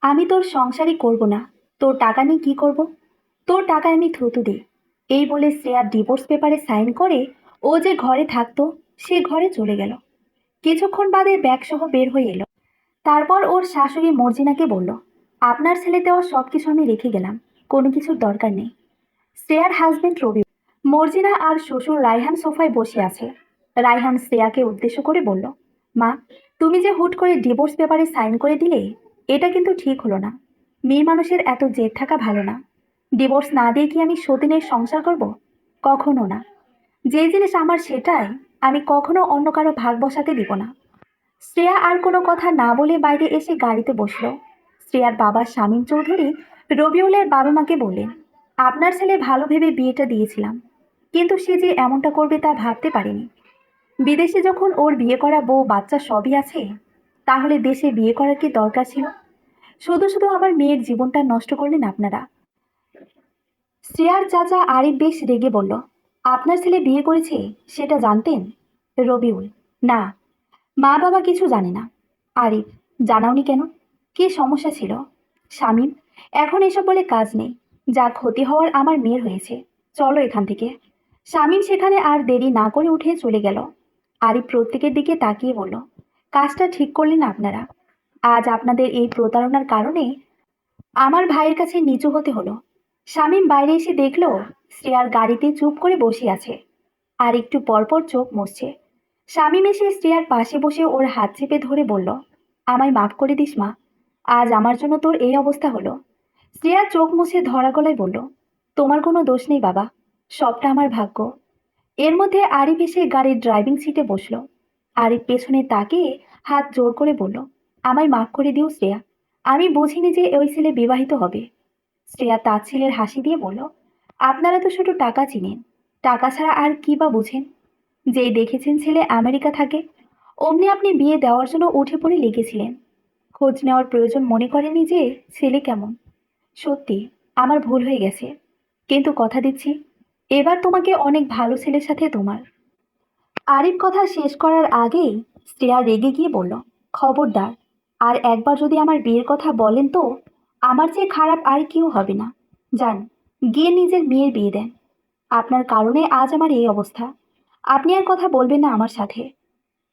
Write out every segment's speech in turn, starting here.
আমি তোর সংসারই করব না। তোর টাকা নিয়ে কি করব? তোর টাকায় আমি থুতু দিই। এই বলে শ্রেয়ার ডিভোর্স পেপারে সাইন করে ও যে ঘরে থাকতো সে ঘরে চলে গেল। কিছুক্ষণ বাদে ব্যাগসহ বের হয়ে এলো। তারপর ওর শাশুড়ি মর্জিনাকে বলল, আপনার ছেলে দেওয়া সব কিছু আমি রেখে গেলাম, কোনো কিছুর দরকার নেই। শ্রেয়ার হাজবেন্ড রবি। মর্জিনা আর শ্বশুর রায়হান সোফায় বসে আছে। রায়হান শ্রেয়াকে উদ্দেশ্য করে বলল, মা, তুমি যে হুট করে ডিভোর্স পেপারে সাইন করে দিলে, এটা কিন্তু ঠিক হলো না। মেয়ে মানুষের এত জেদ থাকা ভালো না। ডিভোর্স না দিয়ে কি আমি সতীনের সংসার করব? কখনো না। যে জিনিস আমার সেটাই আমি কখনো অন্য কারো ভাগ বসাতে দিব না। শ্রেয়া আর কোনো কথা না বলে বাইরে এসে গাড়িতে বসলো। শ্রেয়ার বাবা শামীম চৌধুরী রবিউলের বাবা মাকে বললেন, আপনার ছেলে ভালো ভেবে বিয়েটা দিয়েছিলাম, কিন্তু সে যে এমনটা করবে তা ভাবতে পারিনি। বিদেশে যখন ওর বিয়ে করা বউ বাচ্চা সবই আছে, তাহলে দেশে বিয়ে করার কি দরকার ছিল? শুধু শুধু আমার মেয়ের জীবনটা নষ্ট করলেন আপনারা। শ্রেয়ার চাচা আরিফ বেশ রেগে বলল, আপনার ছেলে বিয়ে করেছে সেটা জানতেন? রবিউল, না, মা বাবা কিছু জানে না। আরিফ, জানাওনি কেন? কি সমস্যা ছিল? শামীম, এখন এসব বলে কাজ নেই। যা ক্ষতি হওয়ার আমার মেয়ের হয়েছে, চলো এখান থেকে। শামীম সেখানে আর দেরি না করে উঠে চলে গেল। আরিফ প্রত্যেকের দিকে তাকিয়ে বলল, কাজটা ঠিক করলেন আপনারা। আজ আপনাদের এই প্রতারণার কারণে আমার ভাইয়ের কাছে নিচু হতে হলো। শামীম বাইরে এসে দেখলো শ্রেয়ার গাড়িতে চুপ করে বসে আছে, আর একটু পরপর চোখ মুছছে। শামীম এসে শ্রেয়ার পাশে বসে ওর হাত চেপে ধরে বলল, আমায় মাফ করে দিস মা, আজ আমার জন্য তোর এই অবস্থা হলো। শ্রেয়া চোখ মুছে ধরা গলায় বলল, তোমার কোনো দোষ নেই বাবা, সবটা আমার ভাগ্য। এর মধ্যে আরিফ এসে গাড়ির ড্রাইভিং সিটে বসলো। আরিফ পেছনে তাকিয়ে হাত জোর করে বলল, আমায় মাফ করে দিও শ্রেয়া, আমি বুঝিনি যে ওই ছেলে বিবাহিত হবে। শ্রেয়া তার ছেলের হাসি দিয়ে বলল, আপনারা তো শুধু টাকা চিনেন, টাকা ছাড়া আর কি বা বুঝেন? যেই দেখেছেন ছেলে আমেরিকা থাকে, অমনি আপনি বিয়ে দেওয়ার জন্য উঠে পড়ে লেগেছিলেন। খোঁজ নেওয়ার প্রয়োজন মনে করেনি যে ছেলে কেমন। সত্যি আমার ভুল হয়ে গেছে, কিন্তু কথা দিচ্ছি এবার তোমাকে অনেক ভালো ছেলের সাথে তোমার। আরিফ কথা শেষ করার আগেই শ্রেয়া রেগে গিয়ে বলল, খবরদার, আর একবার যদি আমার বিয়ের কথা বলেন তো আমার চেয়ে খারাপ আর কেউ হবে না। যান, গিয়ে নিজের মেয়ের বিয়ে দেন। আপনার কারণে আজ আমার এই অবস্থা। আপনি আর কথা বলবেন না আমার সাথে।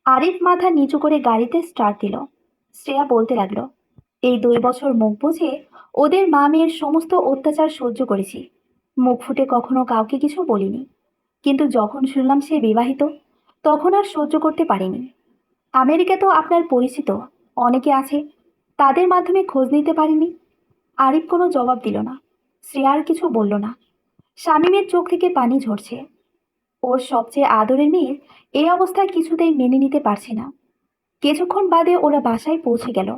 আরিফ মাথা নিচু করে গাড়িতে স্টার্ট দিল। শ্রেয়া বলতে লাগলো, এই 2 বছর মুখ বুঝে ওদের মা মেয়ের সমস্ত অত্যাচার সহ্য করেছি। মুখ ফুটে কখনো কাউকে কিছু বলিনি, কিন্তু যখন শুনলাম সে বিবাহিত, তখন আর সহ্য করতে পারিনি। আমেরিকা তো আপনার পরিচিত অনেকে আছে, তাদের মাধ্যমে খোঁজ নিতে পারিনি। আরিফ কোনো জবাব দিল না। শ্রেয়া আর কিছু বলল না। শামীমের চোখ থেকে পানি ঝরছে। ওর সবচেয়ে আদরের মেয়ের এই অবস্থায় কিছুতেই মেনে নিতে পারছে না। কিছুক্ষণ বাদে ওরা বাসায় পৌঁছে গেল।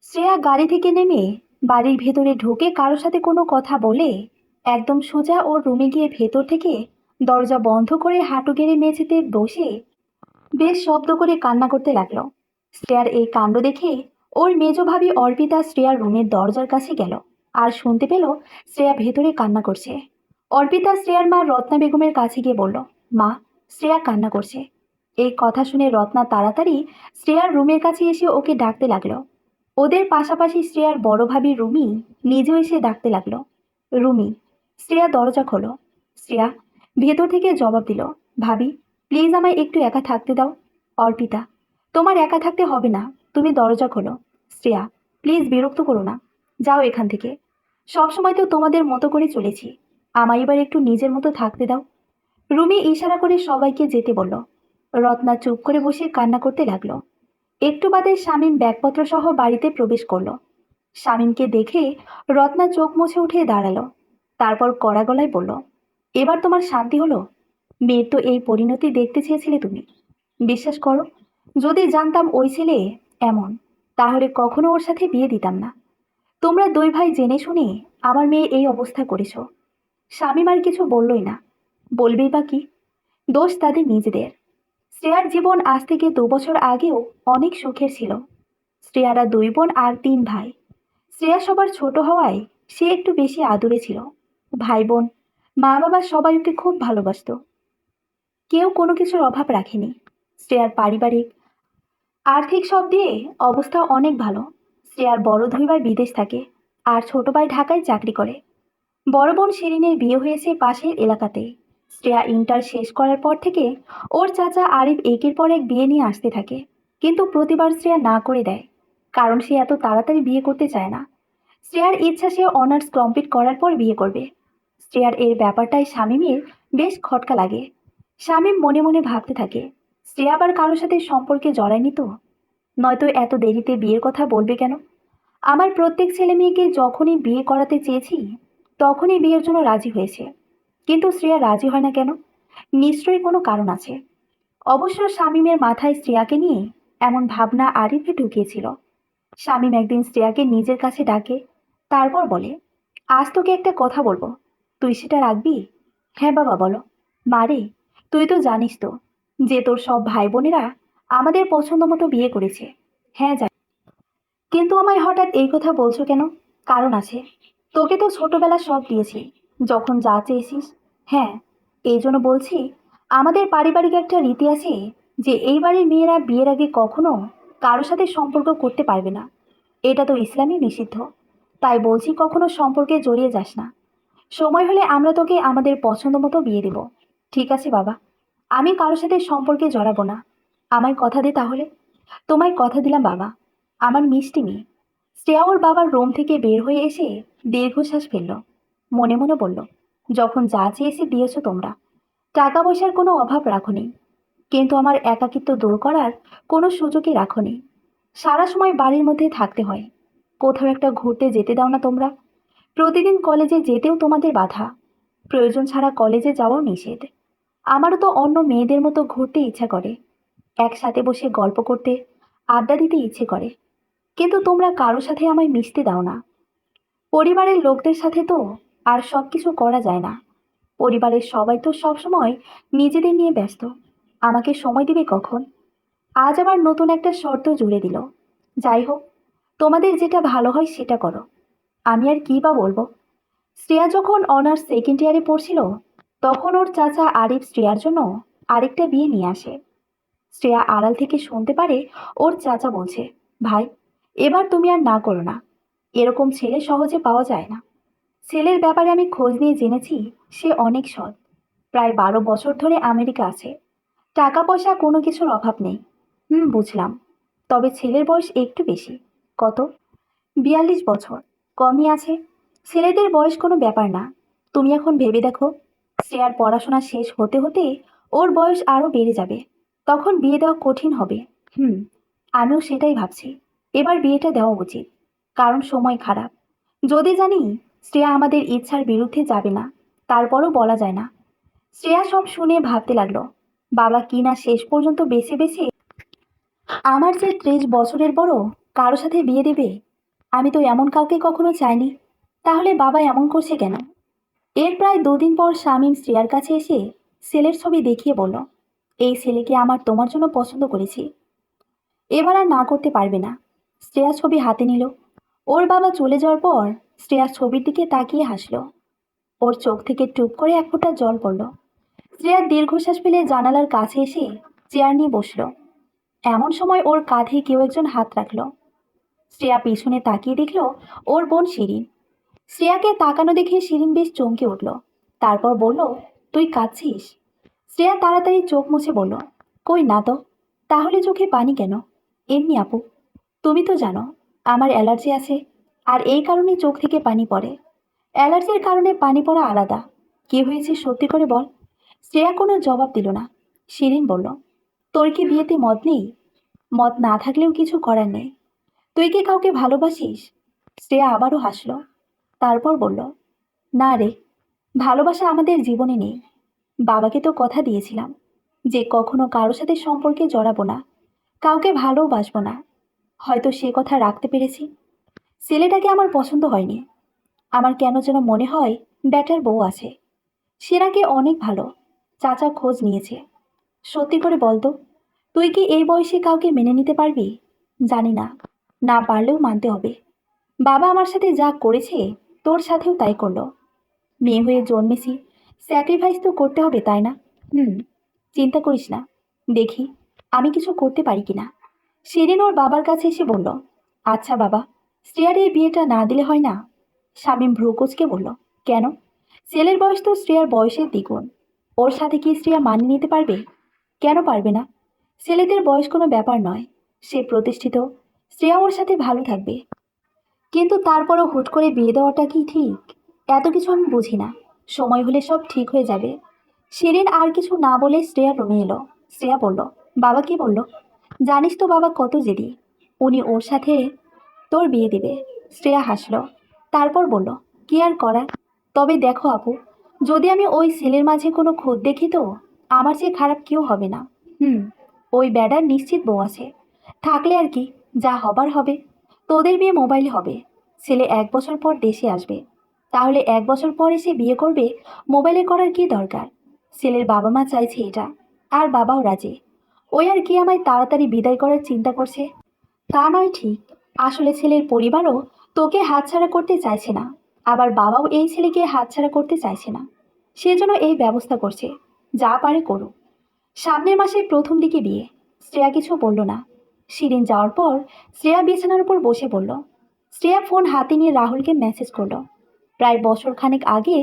শ্রেয়া গাড়ি থেকে নেমে বাড়ির ভেতরে ঢুকে কারোর সাথে কোনো কথা বলে একদম সোজা ওর রুমে গিয়ে ভেতর থেকে দরজা বন্ধ করে হাঁটু গেড়ে মেঝেতে বসে বেশ শব্দ করে কান্না করতে লাগলো। শ্রেয়ার এই কাণ্ড দেখে ওর মেজ ভাবি অর্পিতা শ্রেয়ার রুমের দরজার কাছে গেল আর শুনতে পেল শ্রেয়া ভেতরে কান্না করছে। অর্পিতা শ্রেয়ার মা রত্না বেগমের কাছে গিয়ে বলল, মা, শ্রেয়া কান্না করছে। এই কথা শুনে রত্না তাড়াতাড়ি শ্রেয়ার রুমের কাছে এসে ওকে ডাকতে লাগলো। ওদের পাশাপাশি শ্রেয়ার বড় ভাবি রুমি নিজেও এসে ডাকতে লাগলো, রুমি, শ্রেয়া দরজা খোলো। শ্রেয়া ভেতর থেকে জবাব দিল, ভাবি, প্লিজ আমায় একটু একা থাকতে দাও। অর্পিতা, তোমার একা থাকতে হবে না, তুমি দরজা খোলো। শ্রেয়া, প্লিজ বিরক্ত করো না, যাও এখান থেকে। সবসময় তো তোমাদের মতো করে চলেছি, আমায় এবার একটু নিজের মতো থাকতে দাও। রুমি ইশারা করে সবাইকে যেতে বলল। রত্না চুপ করে বসে কান্না করতে লাগলো। একটু বাদে শামীম ব্যাগপত্র সহ বাড়িতে প্রবেশ করলো। শামীমকে দেখে রত্না চোখ মুছে উঠে দাঁড়ালো। তারপর কড়া গলায় বলল, এবার তোমার শান্তি হলো? মেয়ের তো এই পরিণতি দেখতে চেয়েছিলে তুমি। বিশ্বাস করো, যদি জানতাম ওই ছেলে এমন, তাহলে কখনো ওর সাথে বিয়ে দিতাম না। তোমরা 2 ভাই জেনে শুনে আমার মেয়ে এই অবস্থা করেছো। শামীম আর কিছু বললই না, বলবেই বা কি? দোষ তাদের নিজেদের। শ্রেয়ার জীবন আজ থেকে 2 বছর আগেও অনেক সুখের ছিল। শ্রেয়ারা 2 বোন আর 3 ভাই। শ্রেয়া সবার ছোট হওয়ায় সে একটু বেশি আদুরে ছিল। ভাই বোন, মা বাবা সবাই ওকে খুব ভালোবাসতো। কেউ কোনো কিছুর অভাব রাখেনি। শ্রেয়ার পারিবারিক, আর্থিক সব দিয়ে অবস্থা অনেক ভালো। শ্রেয়ার বড় দুই ভাই বিদেশ থাকে আর ছোট ভাই ঢাকায় চাকরি করে। বড় বোন শিরিনের বিয়ে হয়েছে পাশের এলাকাতে। শ্রেয়া ইন্টার শেষ করার পর থেকে ওর চাচা আরিফ একের পর এক বিয়ে নিয়ে আসতে থাকে, কিন্তু প্রতিবার শ্রেয়া না করে দেয়, কারণ সে এত তাড়াতাড়ি বিয়ে করতে চায় না। শ্রেয়ার ইচ্ছা সে অনার্স কমপ্লিট করার পর বিয়ে করবে। শ্রেয়ার এই ব্যাপারটাই শামীমের বেশ খটকা লাগে। শামীম মনে মনে ভাবতে থাকে, শ্রেয়া আবার কারোর সাথে সম্পর্কে জড়ায়নি তো? নয়তো এত দেরিতে বিয়ের কথা বলবে কেন? আমার প্রত্যেক ছেলে মেয়েকে যখনই বিয়ে করাতে চেয়েছি তখনই বিয়ের জন্য রাজি হয়েছে, কিন্তু শ্রেয়া রাজি হয় না কেন? নিশ্চয়ই কোনো কারণ আছে। অবশ্য শামীমের মাথায় শ্রেয়াকে নিয়ে এমন ভাবনা আরিফে ঢুকিয়েছিল। শামীম একদিন শ্রেয়াকে নিজের কাছে ডাকে, তারপর বলে, আজ তোকে একটা কথা বলবো, তুই সেটা রাখবি? হ্যাঁ বাবা, বলো। মারে, তুই তো জানিস তো যে তোর সব ভাই বোনেরা আমাদের পছন্দ মতো বিয়ে করেছে। হ্যাঁ জানি, কিন্তু আমায় হঠাৎ এই কথা বলছো কেন? কারণ আছে। তোকে তো ছোটবেলা সব দিয়েছি, যখন যা চেয়েছিস। হ্যাঁ, এই জন্য বলছি, আমাদের পারিবারিক একটা রীতি আছে যে এই বাড়ির মেয়েরা বিয়ের আগে কখনো কারোর সাথে সম্পর্ক করতে পারবে না। এটা তো ইসলামে নিষিদ্ধ। তাই বলছি, কখনো সম্পর্কে জড়িয়ে যাস না। সময় হলে আমরা তোকে আমাদের পছন্দ মতো বিয়ে দেব। ঠিক আছে বাবা, আমি কারোর সাথে সম্পর্কে জড়াবো না। আমায় কথা দে তাহলে। তোমায় কথা দিলাম বাবা, আমার মিষ্টি মেয়ে। শ্রেয়া ওর বাবার রুম থেকে বের হয়ে এসে দীর্ঘশ্বাস ফেলল। মনে মনে বলল, যখন যা চেয়েছি দিয়েছো তোমরা, টাকা পয়সার কোনো অভাব রাখোনি, কিন্তু আমার একাকিত্ব দূর করার কোনো সুযোগই রাখোনি। সারা সময় বাড়ির মধ্যে থাকতে হয়, কোথাও একটা ঘুরতে যেতে দাও না তোমরা। প্রতিদিন কলেজে যেতেও তোমাদের বাধা, প্রয়োজন ছাড়া কলেজে যাওয়াও নিষেধ। আমারও তো অন্য মেয়েদের মতো ঘুরতে ইচ্ছা করে, একসাথে বসে গল্প করতে, আড্ডা দিতে ইচ্ছে করে, কিন্তু তোমরা কারো সাথে আমায় মিশতে দাও না। পরিবারের লোকদের সাথে তো আর সব কিছু করা যায় না। পরিবারের সবাই তো সবসময় নিজেদের নিয়ে ব্যস্ত, আমাকে সময় দিবে কখন? আজ আবার নতুন একটা শর্ত জুড়ে দিল। যাই হোক, তোমাদের যেটা ভালো হয় সেটা করো, আমি আর কী বা বলবো। শ্রেয়া যখন অনার্স সেকেন্ড ইয়ারে পড়ছিল, তখন ওর চাচা আরিফ শ্রেয়ার জন্য আরেকটা বিয়ে নিয়ে আসে। শ্রেয়া আড়াল থেকে শুনতে পারে ওর চাচা বলছে, ভাই, এবার তুমি আর না করো না, এরকম ছেলে সহজে পাওয়া যায় না। ছেলের ব্যাপারে আমি খোঁজ নিয়ে জেনেছি, সে অনেক সৎ, প্রায় 12 বছর ধরে আমেরিকা আছে, টাকা পয়সা কোনো কিছুর অভাব নেই। হুম, বুঝলাম। তবে ছেলের বয়স একটু বেশি। কত? 42 বছর। কমই আছে। ছেলেদের বয়স কোনো ব্যাপার না। তুমি এখন ভেবে দেখো, শ্রেয়ার পড়াশোনা শেষ হতে হতে ওর বয়স আরও বেড়ে যাবে, তখন বিয়ে দেওয়া কঠিন হবে। হুম, আমিও সেটাই ভাবছি, এবার বিয়েটা দেওয়া উচিত, কারণ সময় খারাপ। যদি জানি শ্রেয়া আমাদের ইচ্ছার বিরুদ্ধে যাবে না, তারপরও বলা যায় না। শ্রেয়া সব শুনে ভাবতে লাগলো, বাবা কি না শেষ পর্যন্ত বেছে বেছে আমার যে 30 বছরের বড় কারো সাথে বিয়ে দেবে। আমি তো এমন কাউকে কখনো চাইনি, তাহলে বাবা এমন করছে কেন? এর প্রায় 2 দিন পর শামীম শ্রেয়ার কাছে এসে ছেলের ছবি দেখিয়ে বলল, এই ছেলেকে আমার তোমার জন্য পছন্দ করেছি, এবার আর না করতে পারবে না। শ্রেয়া ছবি হাতে নিল। ওর বাবা চলে যাওয়ার পর শ্রেয়া ছবির দিকে তাকিয়ে হাসলো। ওর চোখ থেকে টুপ করে এক ফোঁটা জল পড়ল। শ্রেয়া দীর্ঘশ্বাস ফেলে জানালার কাছে এসে চেয়ার নিয়ে বসলো। এমন সময় ওর কাঁধে কেউ একজন হাত রাখলো। শ্রেয়া পিছনে তাকিয়ে দেখল ওর বোন শিরিন। শ্রেয়াকে তাকানো দেখে শিরিন বেশ চমকে উঠল। তারপর বলল, তুই কাঁদছিস? শ্রেয়া তাড়াতাড়ি চোখ মুছে বলল, কই না তো। তাহলে চোখে পানি কেন? এমনি আপু, তুমি তো জানো আমার অ্যালার্জি আছে, আর এই কারণে চোখ থেকে পানি পড়ে। অ্যালার্জির কারণে পানি পড়া আলাদা। কি হয়েছে সত্যি করে বল। শ্রেয়া কোনো জবাব দিল না। শিরিন বলল, তোর কি বিয়েতে মত নেই? মত না থাকলেও কিছু করার নেই। তুই কি কাউকে ভালোবাসিস? শ্রেয়া আবারও হাসল। তারপর বলল, না রে, ভালোবাসা আমাদের জীবনে নেই। বাবাকে তো কথা দিয়েছিলাম যে কখনো কারোর সাথে সম্পর্কে জড়াবো না, কাউকে ভালোবাসবো না। হয়তো সে কথা রাখতে পেরেছি। ছেলেটাকে আমার পছন্দ হয়নি। আমার কেন যেন মনে হয় ব্যাটার বউ আছে, সে নাকি অনেক ভালো। চাচা খোঁজ নিয়েছে। সত্যি করে বলতো, তুই কি এই বয়সে কাউকে মেনে নিতে পারবি? জানি না, না পারলেও মানতে হবে। বাবা আমার সাথে যা করেছে তোর সাথেও তাই করলো। মেয়ে হয়ে জন্মেছি, স্যাক্রিফাইস তো করতে হবে, তাই না? হুম, চিন্তা করিস না, দেখি আমি কিছু করতে পারি কিনা। সেদিন ওর বাবার কাছে এসে বলল, আচ্ছা বাবা, শ্রেয়ার এই বিয়েটা না দিলে হয় না? শামীম ভ্রু কুঁচকে বলল, কেন? ছেলের বয়স তো শ্রেয়ার বয়সের দ্বিগুণ। ওর সাথে কি শ্রেয়া মানিয়ে নিতে পারবে? কেন পারবে না? ছেলেদের বয়স কোনো ব্যাপার নয়। সে প্রতিষ্ঠিত। শ্রেয়া ওর সাথে ভালো থাকবে। কিন্তু তারপরও হুট করে বিয়ে দেওয়াটা কি ঠিক? এত কিছু আমি বুঝি না। সময় হলে সব ঠিক হয়ে যাবে। শিরিন আর কিছু না বলে শ্রেয়া রুমে এলো। শ্রেয়া বলল, বাবা কি বলল? জানিস তো বাবা কত জেদি। উনি ওর সাথে তোর বিয়ে দিবে। শ্রেয়া হাসলো। তারপর বলল, কি আর করা। তবে দেখো আপু, যদি আমি ওই ছেলের মাঝে কোনো খুঁত দেখি তো আমার চেয়ে খারাপ কেউ হবে না। হুম, ওই ব্যাডার নিশ্চিত বউ আছে। থাকলে আর কি, যা হবার হবে। তোদের বিয়ে মোবাইলে হবে। ছেলে 1 বছর পর দেশে আসবে। তাহলে 1 বছর পর এসে বিয়ে করবে? মোবাইলে করার কি দরকার? ছেলের বাবা মা চাইছে এটা, আর বাবাও রাজি। ওই আর কি আমায় তাড়াতাড়ি বিদায় করার চিন্তা করছে? তা নয় ঠিক। আসলে ছেলের পরিবারও তোকে হাতছাড়া করতে চাইছে না। আবার বাবাও এই ছেলেকে হাতছাড়া করতে চাইছে না। সেজন্য এই ব্যবস্থা করছে। যা পারে করুক। সামনের মাসের প্রথম দিকে বিয়ে। শ্রেয়া কিছু বলল না। শিরিন যাওয়ার পর শ্রেয়া বিছানার উপর বসে পড়ল। শ্রেয়া ফোন হাতে নিয়ে রাহুলকে মেসেজ করলো। প্রায় বছর খানেক আগে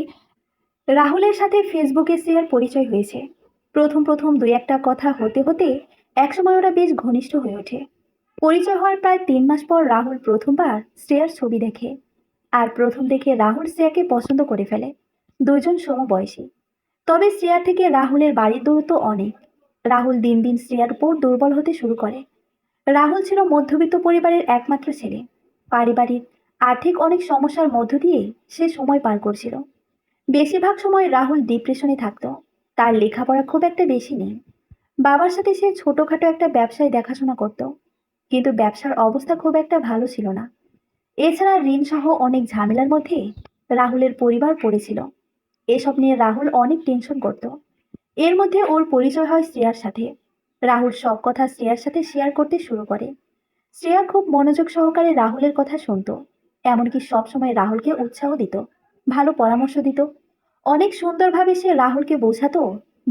রাহুলের সাথে ফেসবুকে শ্রেয়ার পরিচয় হয়েছে। প্রথম প্রথম দুই একটা কথা হতে হতে একসময় ওরা বেশ ঘনিষ্ঠ হয়ে ওঠে। পরিচয় হওয়ার প্রায় 3 মাস পর রাহুল প্রথমবার শ্রেয়ার ছবি দেখে। আর প্রথম দেখে রাহুল শ্রেয়াকে পছন্দ করে ফেলে। দুজন সমবয়সী। তবে শ্রেয়ার থেকে রাহুলের বাড়ির দূরত্ব অনেক। রাহুল দিন দিন শ্রেয়ার উপর দুর্বল হতে শুরু করে। রাহুল ছিল মধ্যবিত্ত পরিবারের একমাত্র ছেলে। পারিবারিক আর্থিক অনেক সমস্যার মধ্য দিয়ে সে সময় পার করছিল। বেশিরভাগ সময় রাহুল ডিপ্রেশনে থাকতো। তার লেখাপড়া খুব একটা বেশি নেই। বাবার সাথে সে ছোটখাটো একটা ব্যবসায় দেখাশোনা করত। কিন্তু ব্যবসার অবস্থা খুব একটা ভালো ছিল না। এছাড়া ঋণ সহ অনেক ঝামেলার মধ্যে রাহুলের পরিবার পড়েছিল। এসব নিয়ে রাহুল অনেক টেনশন করত। এর মধ্যে ওর পরিচয় হয় শ্রেয়ার সাথে। রাহুল সব কথা শ্রেয়ার সাথে শেয়ার করতে শুরু করে। শ্রেয়া খুব মনোযোগ সহকারে রাহুলের কথা শুনতো। এমনকি সবসময় রাহুলকে উৎসাহ দিত, ভালো পরামর্শ দিত। অনেক সুন্দরভাবে সে রাহুলকে বোঝাতো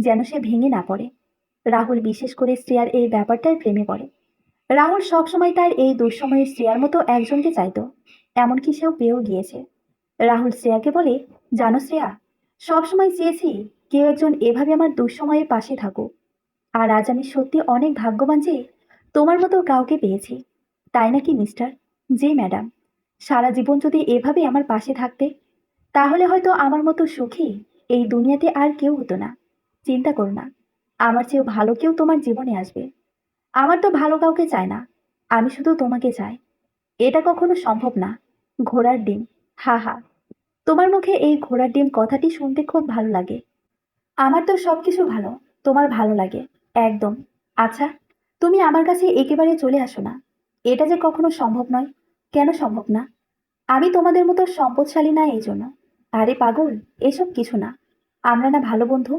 যেন সে ভেঙে না পড়ে। রাহুল বিশেষ করে শ্রেয়ার এই ব্যাপারটায় প্রেমে পড়ে। রাহুল সবসময় তার এই দুঃসময়ে শ্রেয়ার মতো একজনকে চাইতো। এমনকি সেও পেয়েও গিয়েছে। রাহুল শ্রেয়াকে বলে, জানো শ্রেয়া, সবসময় চেয়েছি কেউ একজন এভাবে আমার দুঃসময়ে পাশে থাকুক। আর আজ আমি সত্যি অনেক ভাগ্যবান যে তোমার মতো কাউকে পেয়েছি। তাই নাকি মিস্টার? জি ম্যাডাম। সারা জীবন যদি এভাবে আমার পাশে থাকতে, তাহলে হয়তো আমার মতো সুখী এই দুনিয়াতে আর কেউ হতো না। চিন্তা করো না, আমার চেয়েও ভালো কেউ তোমার জীবনে আসবে। আমার তো ভালো কাউকে চায় না, আমি শুধু তোমাকে চাই। এটা কখনো সম্ভব না। ঘোড়ার ডিম। হা হা। তোমার মুখে এই ঘোড়ার ডিম কথাটি শুনতে খুব ভালো লাগে। আমার তো সবকিছু ভালো। তোমার ভালো লাগে। একদম। আচ্ছা, তুমি আমার কাছে একেবারে চলে আসো না। এটা যে কখনো সম্ভব নয়। কেন সম্ভব না? আমি তোমাদের মতো সম্পদশালী না এই জন্য। আরে পাগল, এসব কিছু না। আমরা না ভালো বন্ধু।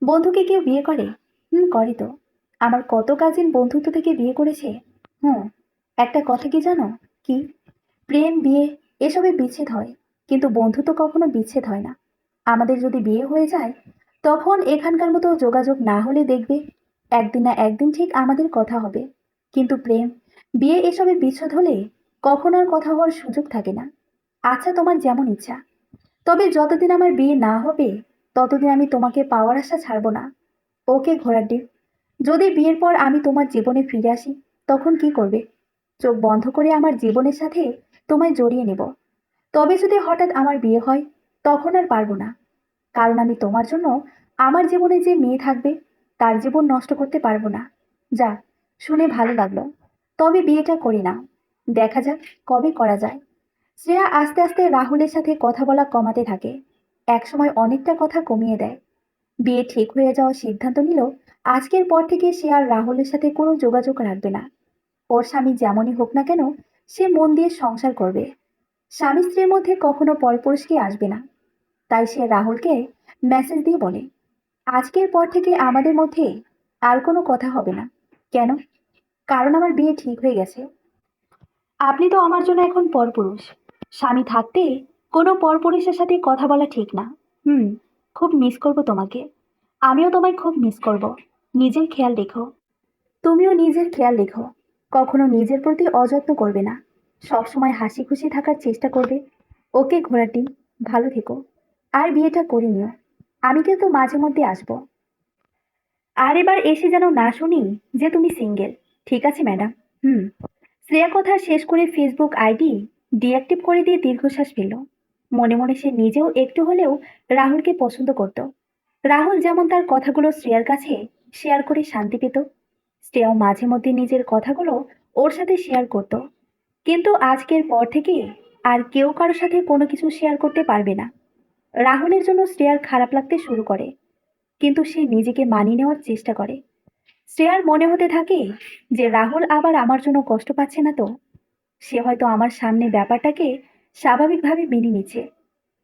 বন্ধুকে কেউ বিয়ে করে? হুম, করে তো। আমার কত কাজিন বন্ধুত্ব থেকে বিয়ে করেছে। হুম। একটা কথা কি জানো? কি? প্রেম, বিয়ে এসবে বিচ্ছেদ হয়, কিন্তু বন্ধুত্ব কখনো বিচ্ছেদ হয় না। আমাদের যদি বিয়ে হয়ে যায়, তখন এখানকার মতো যোগাযোগ না হলে দেখবে একদিন না একদিন ঠিক আমাদের কথা হবে। কিন্তু প্রেম, বিয়ে এসবে বিচ্ছেদ হলে কখন আর কথা হওয়ার সুযোগ থাকে না। আচ্ছা, তোমার যেমন ইচ্ছা। তবে যতদিন আমার বিয়ে না হবে, ততদিন আমি তোমাকে পাওয়ার আশা ছাড়বো না। ওকে ঘোড়ার ডিম। যদি বিয়ের পর আমি তোমার জীবনে ফিরে আসি, তখন কি করবে? চোখ বন্ধ করে আমার জীবনের সাথে তোমায় জড়িয়ে নেব। তবে যদি হঠাৎ আমার বিয়ে হয়, তখন আর পারবো না। কারণ আমি তোমার জন্য আমার জীবনে যে মেয়ে থাকবে, তার জীবন নষ্ট করতে পারবো না। যা, শুনে ভালো লাগলো। তবে বিয়েটা করি না। দেখা যাক কবে করা যায়। শ্রেয়া আস্তে আস্তে রাহুলের সাথে কথা বলা কমাতে থাকে। একসময় অনেকটা কথা কমিয়ে দেয়। বিয়ে ঠিক হয়ে যাওয়ার সিদ্ধান্ত নিল। আজকের পর থেকে সে আর রাহুলের সাথে কোনো যোগাযোগ রাখবে না। ওর স্বামী যেমনই হোক না কেন, সে মন দিয়ে সংসার করবে। স্বামী স্ত্রীর মধ্যে কখনো পরপুরুষকে আসবে না। তাই সে রাহুলকে মেসেজ দিয়ে বলে, আজকের পর থেকে আমাদের মধ্যে আর কোনো কথা হবে না। কেন? কারণ আমার বিয়ে ঠিক হয়ে গেছে। আপনি তো আমার জন্য এখন পরপুরুষ। স্বামী থাকতে কোনো পরপুরুষের সাথে কথা বলা ঠিক না। হুম। খুব মিস করব তোমাকে। আমিও তোমায় খুব মিস করব। নিজের খেয়াল রেখো। তুমিও নিজের খেয়াল রেখো। কখনো নিজের প্রতি অযত্ন করবে না। সবসময় হাসি খুশি থাকার চেষ্টা করবে। ওকে ঘোড়ার ডিম, ভালো থেকো। আর বিয়েটা করে নিও। আমি কিন্তু মাঝে মধ্যে আসবো। আর এবার এসে যেন না শুনি যে তুমি সিঙ্গেল। ঠিক আছে ম্যাডাম। হুম। শ্রেয়া কথা শেষ করে ফেসবুক আইডি ডিঅ্যাক্টিভ করে দিয়ে দীর্ঘশ্বাস ফেলল। মনে মনে সে নিজেও একটু হলেও রাহুলকে পছন্দ করত। রাহুল যেমন তার কথাগুলো শ্রেয়ার কাছে শেয়ার করে শান্তি পেত, শ্রেয়াও মাঝে মধ্যে নিজের কথাগুলো ওর সাথে শেয়ার করত। কিন্তু আজকের পর থেকে আর কেউ কারোর সাথে কোনো কিছু শেয়ার করতে পারবে না। রাহুলের জন্য শ্রেয়ার খারাপ লাগতে শুরু করে, কিন্তু সে নিজেকে মানিয়ে নেওয়ার চেষ্টা করে। শ্রেয়ার মনে হতে থাকে যে রাহুল আবার আমার জন্য কষ্ট পাচ্ছে না তো। সে হয়তো আমার সামনে ব্যাপারটাকে স্বাভাবিকভাবে মেনে নিচ্ছে,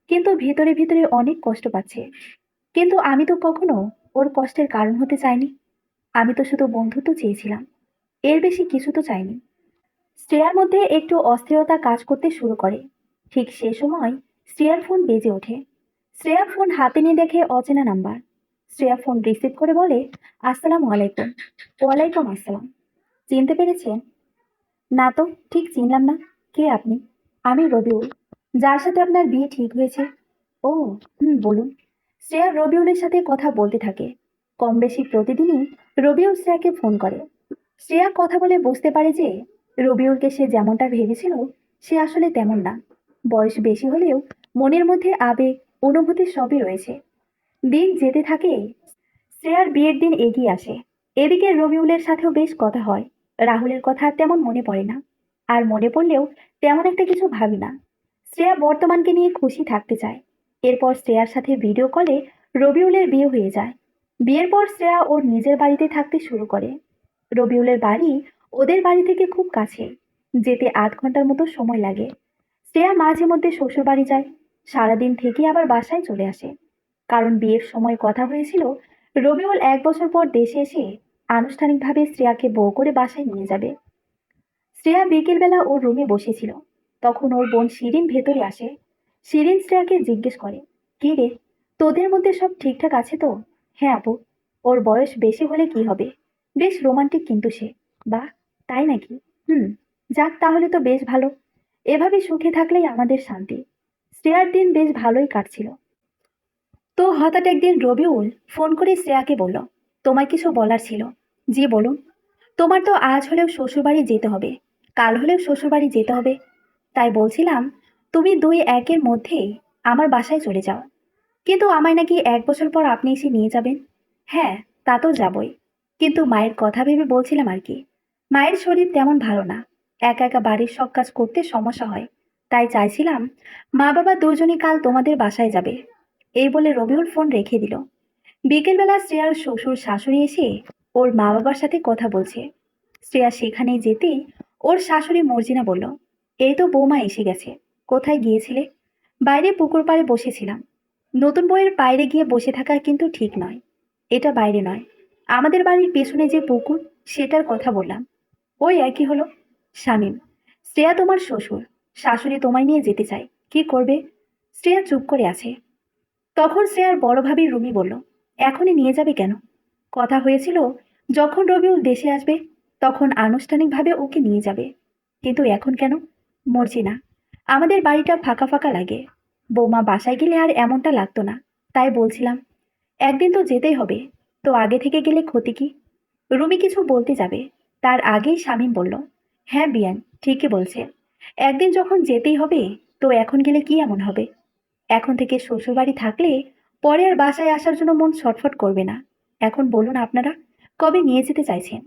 কিন্তু ভিতরে ভিতরে অনেক কষ্ট পাচ্ছে। কিন্তু আমি তো কখনো ওর কষ্টের কারণ হতে চাইনি। আমি তো শুধু বন্ধুত্ব চেয়েছিলাম, এর বেশি কিছু তো চাইনি। শ্রেয়ার মধ্যে একটু অস্থিরতা কাজ করতে শুরু করে। ঠিক সে সময় শ্রেয়ার ফোন বেজে ওঠে। শ্রেয়া ফোন হাতে নিয়ে দেখে অচেনা নাম্বার। শ্রেয়া ফোন রিসিভ করে বলে, আসসালামু আলাইকুম। ওয়ালাইকুম আসসালাম। চিনতে পেরেছেন? না তো, ঠিক চিনলাম না। কে আপনি? আমি রবিউল, যার সাথে আপনার বিয়ে ঠিক হয়েছে। ও, হুম, বলুন। শ্রেয়া রবিউলের সাথে কথা বলতে থাকে। কম বেশি প্রতিদিনই রবিউল শ্রেয়াকে ফোন করে। শ্রেয়া কথা বলে বুঝতে পারে যে রবিউলকে সে যেমনটা ভেবেছিল সে আসলে তেমন না। বয়স বেশি হলেও মনের মধ্যে আবেগ, অনুভূতি সবই রয়েছে। দিন যেতে থাকে, শ্রেয়ার বিয়ের দিন এগিয়ে আসে। এদিকে রবিউলের সাথেও বেশ কথা হয়। রাহুলের কথা আর তেমন মনে পড়ে না। আর মনে পড়লেও তেমন একটা কিছু ভাবি না। শ্রেয়া বর্তমানকে নিয়ে খুশি থাকতে চায়। এরপর শ্রেয়ার সাথে ভিডিও কলে রবিউলের বিয়ে হয়ে যায়। বিয়ের পর শ্রেয়া ওর নিজের বাড়িতে থাকতে শুরু করে। রবিউলের বাড়ি ওদের বাড়ি থেকে খুব কাছে, যেতে 8 ঘন্টার মতো সময় লাগে। শ্রেয়া মাঝে মধ্যে শ্বশুর বাড়ি যায়, সারাদিন থেকে আবার বাসায় চলে আসে। কারণ বিয়ের সময় কথা হয়েছিল রবিউল 1 বছর পর দেশে এসে আনুষ্ঠানিকভাবে শ্রেয়াকে বউ করে বাসায় নিয়ে যাবে। শ্রেয়া বিকেলবেলা ওর রুমে বসেছিল, তখন ওর বোন শিরিন ভেতরে আসে। শিরিন শ্রেয়াকে জিজ্ঞেস করে, কি রে, তোদের মধ্যে সব ঠিকঠাক আছে তো? হ্যাঁ আপু। ওর বয়স বেশি হলে কি হবে, বেশ রোমান্টিক কিন্তু সে। বাহ, তাই নাকি? হুম। যাক, তাহলে তো বেশ ভালো। এভাবে সুখে থাকলেই আমাদের শান্তি। শ্রেয়ার দিন বেশ ভালোই কাটছিল। তো হঠাৎ একদিন রবিউল ফোন করে শ্রেয়াকে বলল, তোমায় কিছু বলার ছিল। জি বলুন। তোমার তো আজ হলেও শ্বশুরবাড়ি যেতে হবে, কাল হলেও শ্বশুরবাড়ি যেতে হবে। তাই বলছিলাম, তুমি 2-1-এর মধ্যেই আমার বাসায় চলে যাও। কিন্তু আমায় নাকি 1 বছর পর আপনি এসে নিয়ে যাবেন। হ্যাঁ, তা তো যাবই। কিন্তু মায়ের কথা ভেবে বলছিলাম আর কি। মায়ের শরীর তেমন ভালো না, একা একা বাড়ির সব কাজ করতে সমস্যা হয়। তাই চাইছিলাম মা বাবা দুজনই কাল তোমাদের বাসায় যাবে। এই বলে রবিউল ফোন রেখে দিল। বিকেলবেলা শ্রেয়ার শ্বশুর শাশুড়ি এসে ওর মা বাবার সাথে কথা বলছে। শ্রেয়া সেখানে যেতেই ওর শাশুড়ি মর্জিনা বলল, এই তো বৌমা এসে গেছে। কোথায় গিয়েছিলে? বাইরে পুকুর পাড়ে বসেছিলাম। নতুন বউয়ের বাইরে গিয়ে বসে থাকা কিন্তু ঠিক নয়। এটা বাইরে নয়, আমাদের বাড়ির পেছনে যে পুকুর, সেটার কথা বললাম। ওই একই হলো। শামীম, শ্রেয়া তোমার শ্বশুর, শাশুড়ি তোমায় নিয়ে যেতে চায়, কি করবে? শ্রেয়া চুপ করে আছে। তখন শ্রেয়ার বড় ভাবি রুমি বলল, এখনই নিয়ে যাবে কেন? কথা হয়েছিল যখন রবিউল দেশে আসবে তখন আনুষ্ঠানিকভাবে ওকে নিয়ে যাবে। কিন্তু এখন কেন? মরছি না, আমাদের বাড়িটা ফাঁকা ফাঁকা লাগে। বৌমা বাসায় গেলে আর এমনটা লাগতো না। তাই বলছিলাম, একদিন তো যেতেই হবে। তো আগে থেকে গেলে ক্ষতি কি? রুমি কিছু বলতে যাবে, তার আগেই শামীম বলল, হ্যাঁ বিয়ান, ঠিকই বলছে। একদিন যখন যেতেই হবে, তো এখন গেলে কি এমন হবে? এখন থেকে শ্বশুরবাড়ি থাকলে পরে আর বাসায় আসার জন্য মন ছটফট করবে না। এখন বলুন আপনারা কবে নিয়ে যেতে চাইছেন?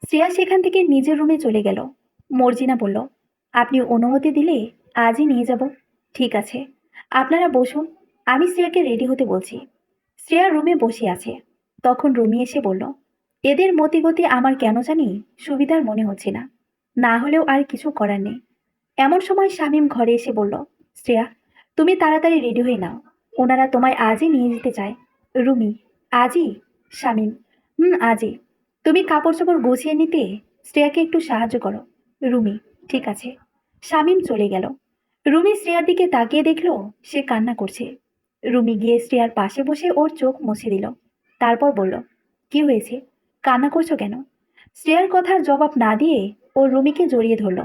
শ্রেয়া সেখান থেকে নিজের রুমে চলে গেল। মর্জিনা বলল, আপনি অনুমতি দিলে আজই নিয়ে যাব। ঠিক আছে, আপনারা বসুন, আমি শ্রেয়াকে রেডি হতে বলছি। শ্রেয়া রুমে বসে আছে। তখন রুমি এসে বলল, এদের মতিগতি আমার কেন জানি সুবিধার মনে হচ্ছে না। না হলেও আর কিছু করার নেই। এমন সময় শামীম ঘরে এসে বলল, শ্রেয়া, তুমি তাড়াতাড়ি রেডি হয়ে নাও, ওনারা তোমায় আজই নিয়ে যেতে চায়। রুমি, আজই? শামীম, হুম, আজই। তুমি কাপড় চোপড় গুছিয়ে নিতে শ্রেয়াকে একটু সাহায্য করো। রুমি, ঠিক আছে। শামীম চলে গেল। রুমি শ্রেয়ার দিকে তাকিয়ে দেখলো সে কান্না করছে। রুমি গিয়ে শ্রেয়ার পাশে বসে ওর চোখ মুছে দিল। তারপর বলল, কি হয়েছে, কান্না করছো কেন? শ্রেয়ার কথার জবাব না দিয়ে ও রুমিকে জড়িয়ে ধরল।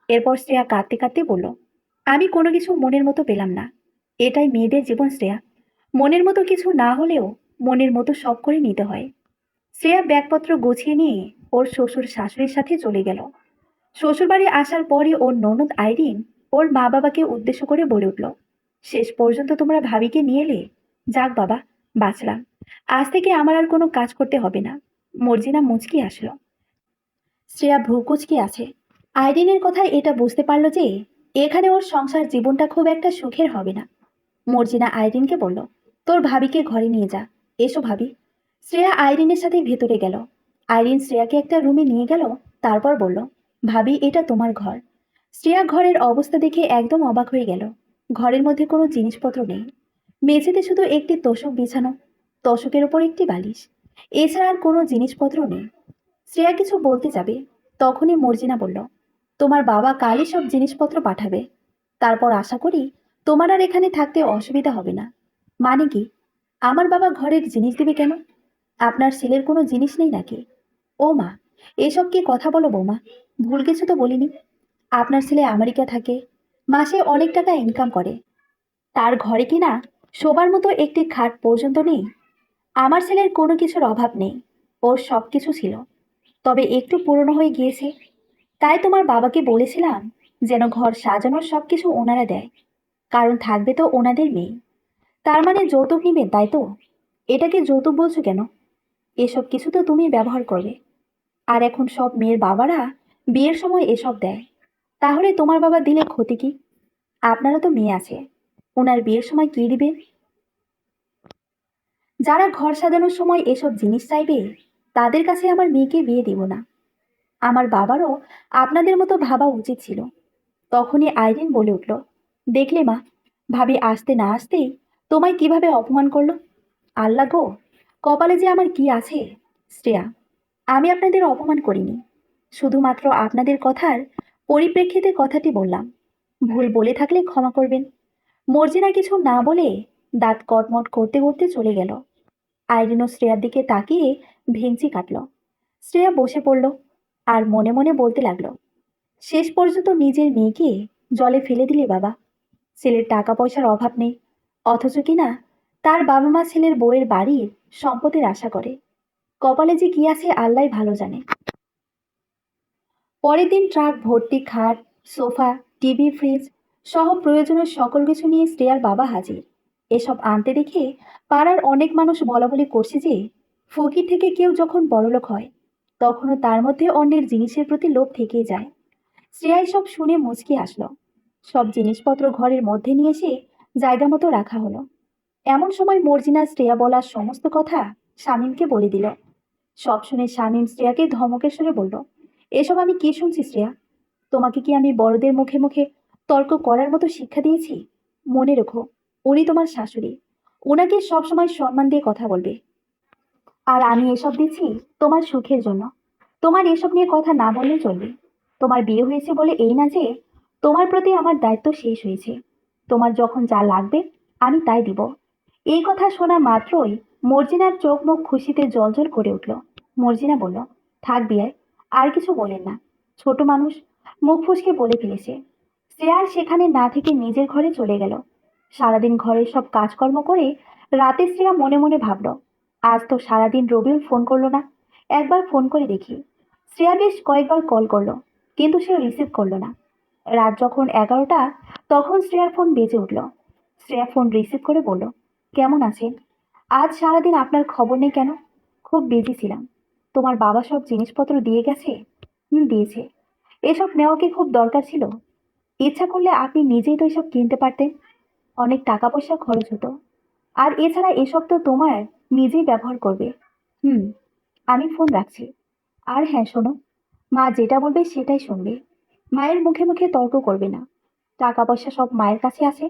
এরপর শ্রেয়া কাঁদতে কাঁদতে বলল, আমি কোনো কিছু মনের মতো পেলাম না। এটাই মেয়েদের জীবন শ্রেয়া। মনের মতো কিছু না হলেও মনের মতো সব করে নিতে হয়। শ্রেয়া ব্যাগপত্র গুছিয়ে নিয়ে ওর শ্বশুর শাশুড়ির সাথে চলে গেল। শ্বশুরবাড়ি আসার পরই ওর ননদ আইরিন ওর মা বাবাকে উদ্দেশ্য করে বলে উঠল, শেষ পর্যন্ত তোমরা ভাবিকে নিয়ে এলে। যাক বাবা, বাঁচলাম। আজ থেকে আমার আর কোনো কাজ করতে হবে না। মর্জিনা মুচকি আসলো। শ্রেয়া ভ্রু কুচকে আছে। আইরিনের কথায় এটা বুঝতে পারলো যে এখানে ওর সংসার জীবনটা খুব একটা সুখের হবে না। মর্জিনা আইরিনকে বলল, তোর ভাবিকে ঘরে নিয়ে যা। এসো ভাবি। শ্রেয়া আইরিনের সাথে ভেতরে গেল। আইরিন শ্রেয়াকে একটা রুমে নিয়ে গেল। তারপর বলল, ভাবি এটা তোমার ঘর। শ্রেয়া ঘরের অবস্থা দেখে একদম অবাক হয়ে গেল। ঘরের মধ্যে কোনো জিনিসপত্র নেই। মেঝেতে শুধু একটি তোশক বিছানো, তোশকের ওপর একটি বালিশ। এছাড়া আর কোনো জিনিসপত্র নেই। শ্রেয়া কিছু বলতে যাবে, তখনই মর্জিনা বলল, তোমার বাবা কালই সব জিনিসপত্র পাঠাবে। তারপর আশা করি তোমার আর এখানে থাকতে অসুবিধা হবে না। মানে কি? আমার বাবা ঘরের জিনিস দিবে কেন? আপনার ছেলের কোনো জিনিস নেই নাকি? ও মা, এসব কি কথা বলো বৌমা? ভুল কিছু তো বলিনি। আপনার ছেলে আমেরিকা থাকে, মাসে অনেক টাকা ইনকাম করে। তার ঘরে কিনা শোবার মতো একটি খাট পর্যন্ত নেই। আমার ছেলের কোনো কিছুর অভাব নেই। ওর সব কিছু ছিল, তবে একটু পুরনো হয়ে গিয়েছে। তাই তোমার বাবাকে বলেছিলাম যেন ঘর সাজানোর সব কিছু ওনারা দেয়, কারণ থাকবে তো ওনাদের মেয়ে। তার মানে যৌতুক নিবেন, তাই তো? এটাকে যৌতুক বলছো কেন? এসব কিছু তো তুমি ব্যবহার করবে। আর এখন সব মেয়ের বাবারা বিয়ের সময় এসব দেয়। তাহলে তোমার বাবা দিলে ক্ষতি কি? আপনারও তো মেয়ে আছে, ওনার বিয়ের সময় কি দিবে? যারা ঘর সাজানোর সময় এসব জিনিস চাইবে, তাদের কাছে আমার মেয়েকে বিয়ে দিব না। আমার বাবারও আপনাদের মতো ভাবা উচিত ছিল। তখনই আইরিন বলে উঠল, দেখলে মা, ভাবি আসতে না আসতেই তোমায় কিভাবে অপমান করলো। আল্লাহ গো, কপালে যে আমার কি আছে। শ্রেয়া, আমি আপনাদের অপমান করিনি, শুধুমাত্র আপনাদের কথার পরিপ্রেক্ষিতে কথাটি বললাম। ভুল বলে থাকলে ক্ষমা করবেন। মর্জিনা কিছু না বলে দাঁত কটমট করতে করতে চলে গেল। আইরিনও শ্রেয়ার দিকে তাকিয়ে ভেঙচি কাটল। শ্রেয়া বসে পড়ল আর মনে মনে বলতে লাগলো, শেষ পর্যন্ত নিজের মেয়েকে জলে ফেলে দিলে বাবা। ছেলের টাকা পয়সার অভাব নেই, অথচ কিনা তার বাবা মা ছেলের বউয়ের বাড়ির সম্পত্তির আশা করে। কপালে যে কি আছে আল্লাহ ভালো জানে। পরের দিন ট্রাক ভর্তি খাট, সোফা, টিভি, ফ্রিজ সহ প্রয়োজনীয় সকল কিছু নিয়ে শ্রেয়ার বাবা হাজির। এসব আনতে দেখে পাড়ার অনেক মানুষ বলাবলি করছে যে ফকির থেকে কেউ যখন বড়লোক হয়, তখনও তার মধ্যে অন্যের জিনিসের প্রতি লোভ থেকেই যায়। শ্রেয়া সব শুনে মুচকি আসলো। সব জিনিসপত্র ঘরের মধ্যে নিয়ে এসে জায়গা মতো রাখা হলো। এমন সময় মর্জিনা শ্রেয়া বলার সমস্ত কথা শামীমকে বলে দিল। সব শুনে শামীম শ্রেয়াকে ধমকের সরে বলল, এসব আমি কি শুনছি শ্রেয়া? তোমাকে কি আমি বড়দের মুখে মুখে তর্ক করার মতো শিক্ষা দিয়েছি? মনে রেখো, উনি তোমার শাশুড়ি। ওনাকে সবসময় সম্মান দিয়ে কথা বলবে। আর আমি এসব দিচ্ছি তোমার সুখের জন্য। তোমার এসব নিয়ে কথা না বললে চলবে। তোমার বিয়ে হয়েছে বলে এই না যে তোমার প্রতি আমার দায়িত্ব শেষ হয়েছে। তোমার যখন যা লাগবে আমি তাই দিব। এই কথা শোনা মাত্রই মর্জিনার চোখ মুখ খুশিতে জলজল করে উঠল। মর্জিনা বলল, থাক বিয়ায়, আর কিছু বলেন না। ছোট মানুষ, মুখ ফুসকে বলে ফেলেছে। শ্রেয়ার সেখানে না থেকে নিজের ঘরে চলে গেল। সারাদিন ঘরের সব কাজকর্ম করে রাতে শ্রেয়া মনে মনে ভাবল, আজ তো সারাদিন রবিউল ফোন করলো না। একবার ফোন করে দেখি। শ্রেয়া বেশ কয়েকবার কল করলো, কিন্তু সে রিসিভ করলো না। রাত যখন 11টা, তখন শ্রেয়ার ফোন বেজে উঠল। শ্রেয়া ফোন রিসিভ করে বলল, কেমন আছেন? আজ সারাদিন আপনার খবর নেই কেন? খুব বিজি ছিলাম। তোমার বাবা সব জিনিসপত্র দিয়ে গেছে? হুম, দিয়েছে। এসব নেওয়া কি খুব দরকার ছিল? ইচ্ছা করলে আপনি নিজেই তো এসব কিনতে পারতেন। অনেক টাকা পয়সা খরচ হতো। আর এছাড়া এসব তো তোমার নিজেই ব্যবহার করবে। হুম, আমি ফোন রাখছি। আর হ্যাঁ শোনো, মা যেটা বলবে সেটাই শুনবে। মায়ের মুখে মুখে তর্ক করবে না। টাকা পয়সা সব মায়ের কাছে আছে,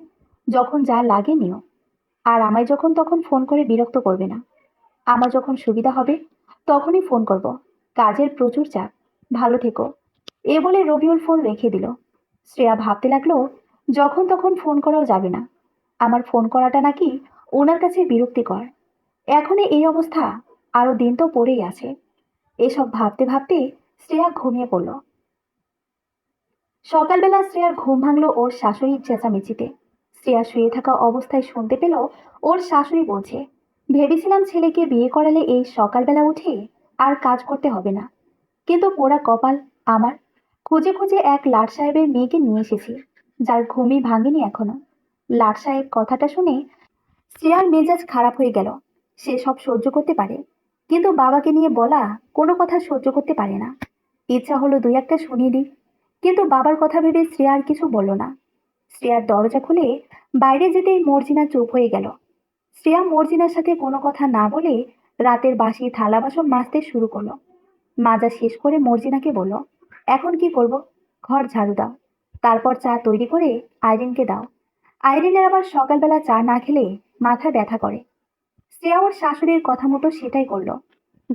যখন যা লাগে নিও। আর আমায় যখন তখন ফোন করে বিরক্ত করবে না। আমার যখন সুবিধা হবে তখনই ফোন করব। কাজের প্রচুর চাপ। ভালো থেকো। এ বলে রবিউল ফোন রেখে দিল। শ্রেয়া ভাবতে লাগলো, যখন তখন ফোন করাও যাবে না। আমার ফোন করাটা নাকি ওনার কাছে বিরক্তিকর। এখনই এই অবস্থা, আরো দিন তো পড়েই আছে। এসব ভাবতে ভাবতে শ্রেয়া ঘুমিয়ে পড়ল। সকালবেলা শ্রেয়ার ঘুম ভাঙলো ওর শাশুড়ির চেঁচামেচিতে। শ্রেয়া শুয়ে থাকা অবস্থায় শুনতে পেল ওর শাশুড়ি বলছে, ভেবেছিলাম ছেলেকে বিয়ে করালে এই সকালবেলা উঠে আর কাজ করতে হবে না, কিন্তু পোড়া কপাল আমার। খুঁজে খুঁজে এক লাট সাহেবের মেয়েকে নিয়ে এসেছি, যার ঘুমই ভাঙেনি এখনো। লাট সাহেব কথাটা শুনে শ্রেয়ার মেজাজ খারাপ হয়ে গেল। সে সব সহ্য করতে পারে, কিন্তু বাবাকে নিয়ে বলা কোনো কথা সহ্য করতে পারে না। ইচ্ছা হলো দুই একটা শুনিয়ে দিই, কিন্তু বাবার কথা ভেবে শ্রেয়া আর কিছু বলল না। শ্রেয়ার দরজা খুলে বাইরে যেতেই মর্জিনা চুপ হয়ে গেল। শ্রেয়া মর্জিনার সাথে কোনো কথা না বলে রাতের বাসি থালা বাসন মাজতে শুরু করলো। মাজা শেষ করে মর্জিনাকে বলল, এখন কি করব? ঘর ঝাড়ু দাও, তারপর চা তৈরি করে আইরিনকে দাও। আইরিনের আবার সকালবেলা চা না খেলে মাথা ব্যথা করে। শ্রেয়া ওর শাশুড়ির কথা মতো সেটাই করলো।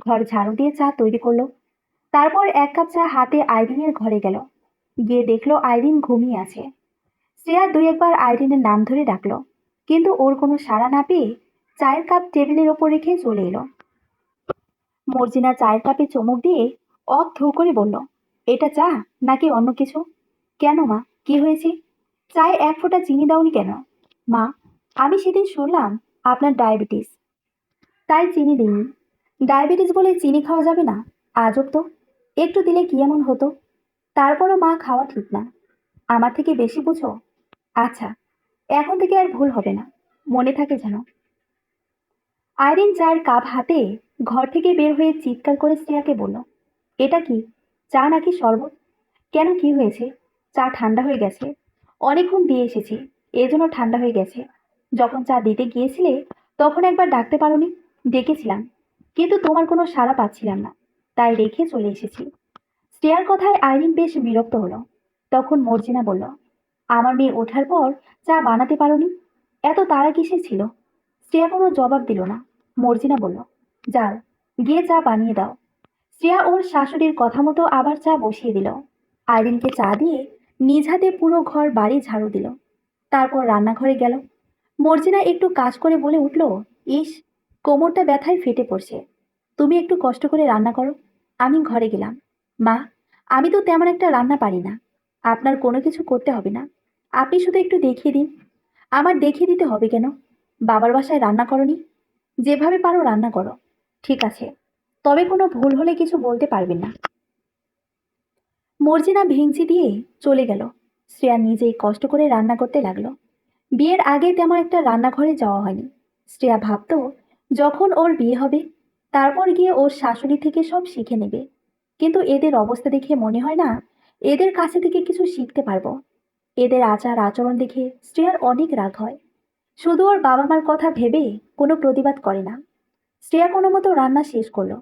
ঘর ঝাড়ু দিয়ে চা তৈরি করলো। তারপর এক কাপ চা হাতে আইরিনের ঘরে গেল। গিয়ে দেখলো আইরিন ঘুমিয়ে আছে। শ্রেয়া দুই একবার আইরিনের নাম ধরে ডাকলো, কিন্তু ওর কোনো সাড়া না পেয়ে চায়ের কাপ টেবিলের ওপর রেখে চলে এলো। মর্জিনা চায়ের কাপে চুমুক দিয়ে থু করে বলল, এটা চা নাকি অন্য কিছু? কেন মা, কি হয়েছে? চায়ে এক ফোঁটা চিনি দাওনি কেন? মা, আমি সেদিন শুনলাম আপনার ডায়াবেটিস, তাই চিনি দিইনি। ডায়াবেটিস বলে চিনি খাওয়া যাবে না? আজব তো, একটু দিলে কি এমন হতো? তারপরও মা, খাওয়া ঠিক না। আমার থেকে বেশি বুঝো। আচ্ছা, এখন থেকে আর ভুল হবে না, মনে থাকে যেন। আইরিন চায়ের কাপ হাতে ঘর থেকে বের হয়ে চিৎকার করে শ্রেয়াকে বলল, এটা কি, চা নাকি শরবত? কেন, কি হয়েছে? চা ঠান্ডা হয়ে গেছে, অনেকক্ষণ দিয়ে এসেছি, এজন্য ঠান্ডা হয়ে গেছে। যখন চা দিতে গিয়েছিলে তখন একবার ডাকতে পারোনি? ডেকেছিলাম, কিন্তু তোমার কোনো সাড়া পাচ্ছিলাম না, তাই রেখে চলে এসেছি। শ্রেয়ার কথায় আইরিন বেশ বিরক্ত হলো। তখন মর্জিনা বলল, আমার মেয়ে ওঠার পর চা বানাতে পারোনি? এত তাড়া কিসের ছিল? শ্রেয়া কোনো জবাব দিল না। মর্জিনা বলল, যাও, গিয়ে চা বানিয়ে দাও। শ্রেয়া ওর শাশুড়ির কথা মতো আবার চা বসিয়ে দিল। আইরিনকে চা দিয়ে নিজ হাতে পুরো ঘর বাড়ি ঝাড়ু দিল। তারপর রান্নাঘরে গেল। মর্জিনা একটু কাজ করে বলে উঠল, ইস, কোমরটা ব্যথায় ফেটে পড়ছে, তুমি একটু কষ্ট করে রান্না করো। আমি ঘরে গেলাম। মা, আমি তো তেমন একটা রান্না পারি না, আপনার কোনো কিছু করতে হবে না, আপনি শুধু একটু দেখিয়ে দিন। আমার দেখিয়ে দিতে হবে কেন? বাবার বাসায় রান্না করনি? যেভাবে পারো রান্না করো, ঠিক আছে, তবে কোনো ভুল হলে কিছু বলতে পারবেন না। মর্জিনা ভেঙচি দিয়ে চলে গেল। শ্রেয়া নিজেই কষ্ট করে রান্না করতে লাগলো। বিয়ের আগে তেমন একটা রান্নাঘরে যাওয়া হয়নি। শ্রেয়া ভাবতো যখন ওর বিয়ে হবে তারপর গিয়ে ওর শাশুড়ি থেকে সব শিখে নেবে, কিন্তু এদের অবস্থা দেখে মনে হয় না এদের কাছে থেকে কিছু শিখতে পারবো। এদের আচার আচরণ দেখে শ্রেয়ার অনেক রাগ হয়। শুধু ওর বাবা মার কথা ভেবে কোনো প্রতিবাদ করে না। শ্রেয়া কোনো মতো রান্না শেষ করলো।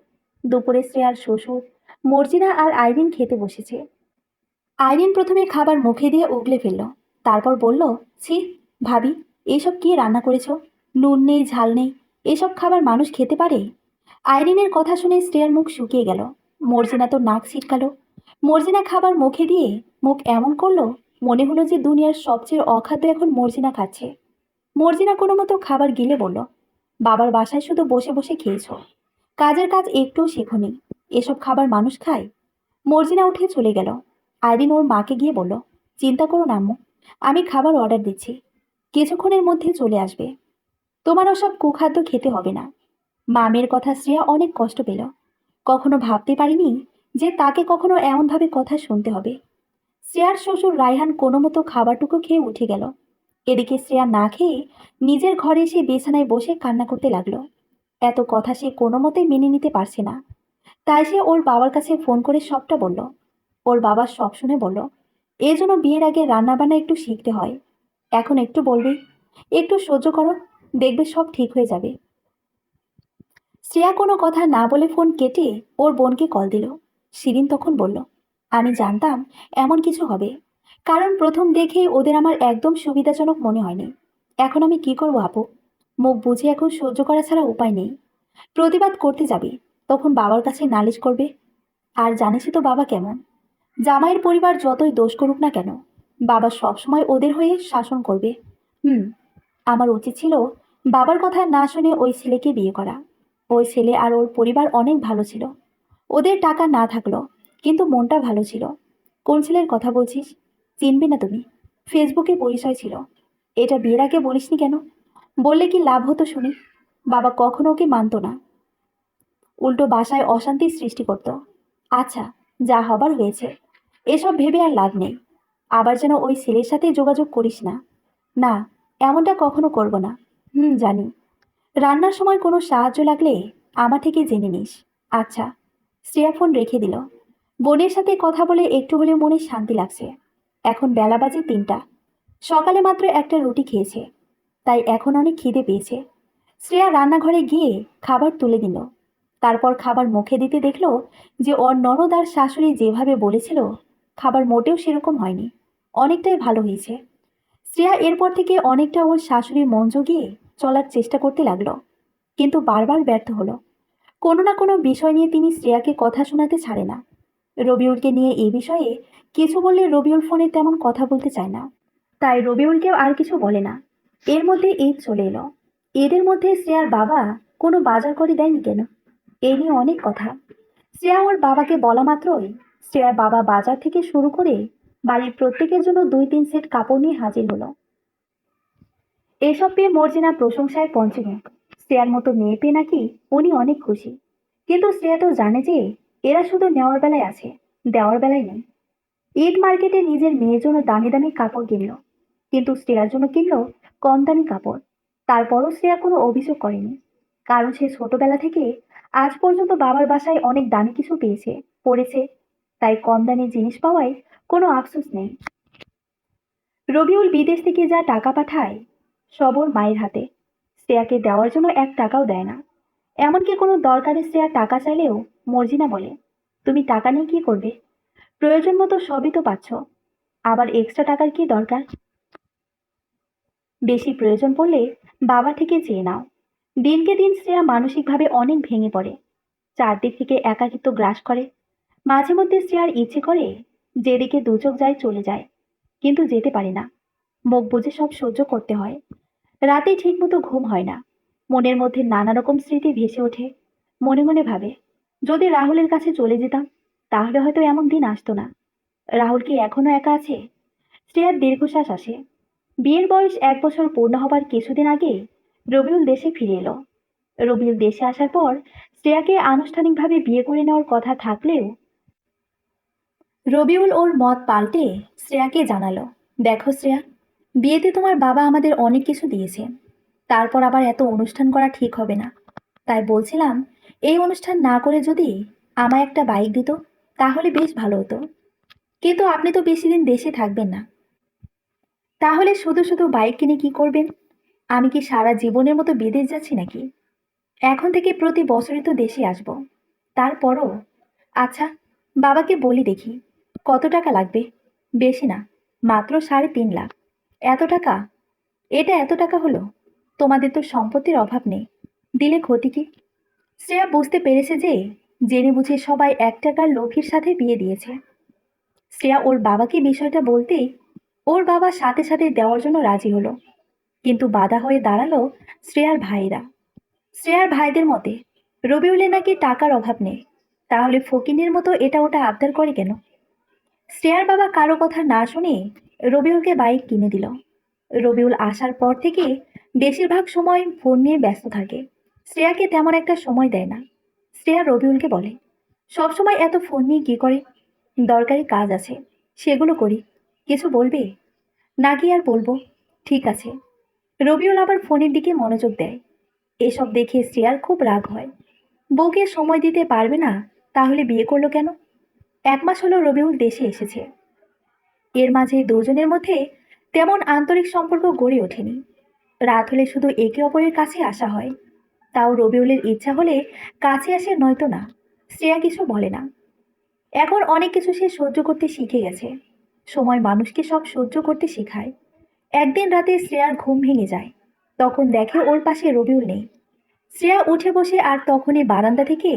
দুপুরে শ্রেয়ার শ্বশুর, মর্জিনা আর আইরিন খেতে বসেছে। আইরিন প্রথমে খাবার মুখে দিয়ে উগলে ফেলল। তারপর বলল, ছি, ভাবি, এইসব কি রান্না করেছো? নুন নেই, ঝাল নেই, এসব খাবার মানুষ খেতে পারে? আইরিনের কথা শুনে শ্রেয়ার মুখ শুকিয়ে গেল। মর্জিনা তো নাক ছিটকালো। মর্জিনা খাবার মুখে দিয়ে মুখ এমন করলো মনে হলো যে দুনিয়ার সবচেয়ে অখাদ্য এখন মর্জিনা খাচ্ছে। মর্জিনা কোনো মতো খাবার গিলে বলল, বাবার বাসায় শুধু বসে বসে খেয়েছো, কাজের কাজ একটুও শেখোনি, এসব খাবার মানুষ খায়? মর্জিনা উঠে চলে গেল। আইরিন ওর মাকে গিয়ে বলল, চিন্তা করো না আম্মু, আমি খাবার অর্ডার দিচ্ছি, কিছুক্ষণের মধ্যে চলে আসবে। তোমার ওসব কুখাদ্য খেতে হবে না। মামের কথা শ্রেয়া অনেক কষ্ট পেল। কখনো ভাবতে পারিনি যে তাকে কখনো এমনভাবে কথা শুনতে হবে। শ্রেয়ার শ্বশুর রায়হান কোনো মতো খাবারটুকু খেয়ে উঠে গেল। এদিকে শ্রেয়া না খেয়ে নিজের ঘরে এসে বিছানায় বসে কান্না করতে লাগলো। এত কথা সে কোনো মতেই মেনে নিতে পারছে না। তাই সে ওর বাবার কাছে ফোন করে সবটা বলল। ওর বাবা সব শুনে বলল, এই জন্য বিয়ের আগে রান্নাবান্না একটু শিখতে হয়। এখন একটু বলবি, একটু সহ্য করো, দেখবে সব ঠিক হয়ে যাবে। শ্রেয়া কোনো কথা না বলে ফোন কেটে ওর বোনকে কল দিল। শিরিন তখন বলল, আমি জানতাম এমন কিছু হবে, কারণ প্রথম দেখে ওদের আমার একদম সুবিধাজনক মনে হয়নি। এখন আমি কি করব আপু? মুখ বুঝে এখন সহ্য করা ছাড়া উপায় নেই। প্রতিবাদ করতে যাবি, তখন বাবার কাছে নালিশ করবে। আর জানিসই তো বাবা কেমন। জামাইয়ের পরিবার যতই দোষ করুক না কেন, বাবা সবসময় ওদের হয়ে শাসন করবে। হুম, আমার উচিত ছিল বাবার কথা না শুনে ওই ছেলেকে বিয়ে করা। ওই ছেলে আর ওর পরিবার অনেক ভালো ছিল। ওদের টাকা না থাকলো, কিন্তু মনটা ভালো ছিল। কোন ছেলের কথা বলছিস? চিনবে না তুমি, ফেসবুকে পরিচয় ছিল। এটা বিয়ের আগে বলিসনি কেন? বললে কি লাভ হতো শুনি? বাবা কখনো ওকে মানতো না, উল্টো বাসায় অশান্তির সৃষ্টি করত। আচ্ছা, যা হবার হয়েছে, এসব ভেবে আর লাভ নেই। আবার যেন ওই ছেলের সাথে যোগাযোগ করিস না। না, এমনটা কখনো করব না। জানি। রান্নার সময় কোনো সাহায্য লাগলে আমার থেকে জেনে নিস। আচ্ছা। শ্রেয়া ফোন রেখে দিল। বোনের সাথে কথা বলে একটু হলেও মনে শান্তি লাগছে। এখন বেলা বাজে 3টা। সকালে মাত্র একটা রুটি খেয়েছে, তাই এখন অনেক খিদে পেয়েছে। শ্রেয়া রান্নাঘরে গিয়ে খাবার তুলে দিল। তারপর খাবার মুখে দিতে দেখলো যে ওর ননদ আর শাশুড়ি যেভাবে বলেছিল, খাবার মোটেও সেরকম হয়নি, অনেকটাই ভালো হয়েছে। শ্রেয়া এরপর থেকে অনেকটা ওর শাশুড়ির মন জুগিয়ে চলার চেষ্টা করতে লাগলো, কিন্তু বারবার ব্যর্থ হলো। কোনো না কোনো বিষয় নিয়ে তিনি শ্রেয়াকে কথা শোনাতে ছাড়ে না। রবিউলকে নিয়ে এই বিষয়ে কিছু বললে রবিউল ফোনে তেমন কথা বলতে চায় না, তাই রবিউলকেও আর কিছু বলে না। এর মধ্যে ঈদ চলে এলো। ঈদের মধ্যে শ্রেয়ার বাবা কোনো বাজার করে দেয়নি কেন, এই নিয়ে অনেক কথা। শ্রেয়া ওর বাবাকে বলা মাত্রই শ্রেয়ার বাবা বাজার থেকে শুরু করে বাড়ির প্রত্যেকের জন্য 2-3 সেট কাপড় নিয়ে হাজির হলো। এসব পেয়ে মর্জিনা প্রশংসায় পঞ্চমুখ। শ্রেয়ার মতো মেয়ে পেয়ে নাকি উনি অনেক খুশি। কিন্তু শ্রেয়া তো জানে যে এরা শুধু নেওয়ার বেলায় আছে, দেওয়ার বেলায় নেই। ঈদ মার্কেটে নিজের মেয়ের জন্য দামি দামি কাপড় কিনলো, কিন্তু শ্রেয়ার জন্য কিনলো কম দামি কাপড়। তারপরও শ্রেয়া কোনো অভিযোগ করেনি, কারণ সে ছোটবেলা থেকে আজ পর্যন্ত বাবার বাসায় অনেক দামি কিছু পেয়েছে, পড়েছে। তাই কম দামি জিনিস পাওয়ায় কোনো আফসোস নেই। রবিউল বিদেশ থেকে যা টাকা পাঠায় সব ওর মায়ের হাতে। শ্রেয়াকে দেওয়ার জন্য 1 টাকাও দেয় না। এমনকি কোনো দরকারে শ্রেয়া টাকা চাইলেও মর্জিনা বলে, তুমি টাকা নিয়ে কি করবে? প্রয়োজন মতো সবই তো পাচ্ছ, আবার এক্সট্রা টাকার কি দরকার? বেশি প্রয়োজন পড়লে বাবা থেকে চেয়ে নাও। দিনকে দিন শ্রেয়া মানসিকভাবে অনেক ভেঙে পড়ে। চারদিক থেকে একাকিত্ব গ্রাস করে। মাঝে মধ্যে শ্রেয়ার ইচ্ছে করে যেদিকে দুচোখ যায় চলে যায়, কিন্তু যেতে পারে না। মুখ বুজে সব সহ্য করতে হয়। রাতে ঠিকমতো ঘুম হয় না। মনের মধ্যে নানা রকম স্মৃতি ভেসে ওঠে। মনে মনে ভাবে, যদি রাহুলের কাছে চলে যেতাম তাহলে হয়তো এমন দিন আসতো না। রাহুল কি এখনো একা আছে? শ্রেয়ার দীর্ঘশ্বাস আসে। বিয়ের বয়স 1 বছর পূর্ণ হবার কিছুদিন আগে রবিউল দেশে ফিরে এলো। রবিউল দেশে আসার পর শ্রেয়াকে আনুষ্ঠানিকভাবে বিয়ে করে নেওয়ার কথা থাকলেও রবিউল ওর মত পাল্টে শ্রেয়াকে জানালো, দেখো শ্রেয়া, বিয়েতে তোমার বাবা আমাদের অনেক কিছু দিয়েছে, তারপর আবার এত অনুষ্ঠান করা ঠিক হবে না। তাই বলছিলাম, এই অনুষ্ঠান না করে যদি আমায় একটা বাইক দিত তাহলে বেশ ভালো হতো। কিন্তু আপনি তো বেশি দিন দেশে থাকবেন না, তাহলে শুধু শুধু বাইক কিনে কি করবেন? আমি কি সারা জীবনের মতো বিদেশ যাচ্ছি নাকি? এখন থেকে প্রতি বছরই তো দেশে আসব। তারপরও আচ্ছা, বাবাকে বলি দেখি কত টাকা লাগবে। বেশি না, মাত্র 3.5 লাখ। এত টাকা? এটা এত টাকা হলো? তোমাদের তো সম্পত্তির অভাব নেই, দিলে ক্ষতি কি? শ্রেয়া বুঝতে পেরেছে যে জেনে বুঝে সবাই 1 টাকার লোভীর সাথে বিয়ে দিয়েছে। শ্রেয়া ওর বাবাকে বিষয়টা বলতেই ওর বাবা সাথে সাথে দেওয়ার জন্য রাজি হলো। কিন্তু বাধা হয়ে দাঁড়ালো শ্রেয়ার ভাইরা। শ্রেয়ার ভাইদের মতে রবিউলের নাকি টাকার অভাব নেই, তাহলে ফকিনের মতো এটা ওটা আবদার করে কেন? শ্রেয়ার বাবা কারো কথা না শুনে রবিউলকে বাইক কিনে দিল। রবিউল আসার পর থেকে বেশিরভাগ সময় ফোন নিয়ে ব্যস্ত থাকে। শ্রেয়াকে তেমন একটা সময় দেয় না। শ্রেয়া রবিউলকে বলে, সবসময় এত ফোন নিয়ে কি করে? দরকারি কাজ আছে, সেগুলো করি। কিছু বলবে? নাকি আর বলবো? ঠিক আছে। রবিউল আবার ফোনের দিকে মনোযোগ দেয়। এসব দেখে শ্রেয়ার খুব রাগ হয়। বউকে সময় দিতে পারবে না, তাহলে বিয়ে করলো কেন? 1 মাস হলো রবিউল দেশে এসেছে। এর মাঝে দুজনের মধ্যে তেমন আন্তরিক সম্পর্ক গড়ে ওঠেনি। রাত হলে শুধু একে অপরের কাছে আসা হয়। তাও রবিউলের ইচ্ছা হলে কাছে আসে, নয়তো না। শ্রেয়া কিছু বলে না। এখন অনেক কিছু সে সহ্য করতে শিখে গেছে। সময় মানুষকে সব সহ্য করতে শেখায়। একদিন রাতে শ্রেয়ার ঘুম ভেঙে যায়। তখন দেখে ওর পাশে রবিউল নেই। শ্রেয়া উঠে বসে আর তখনই বারান্দা থেকে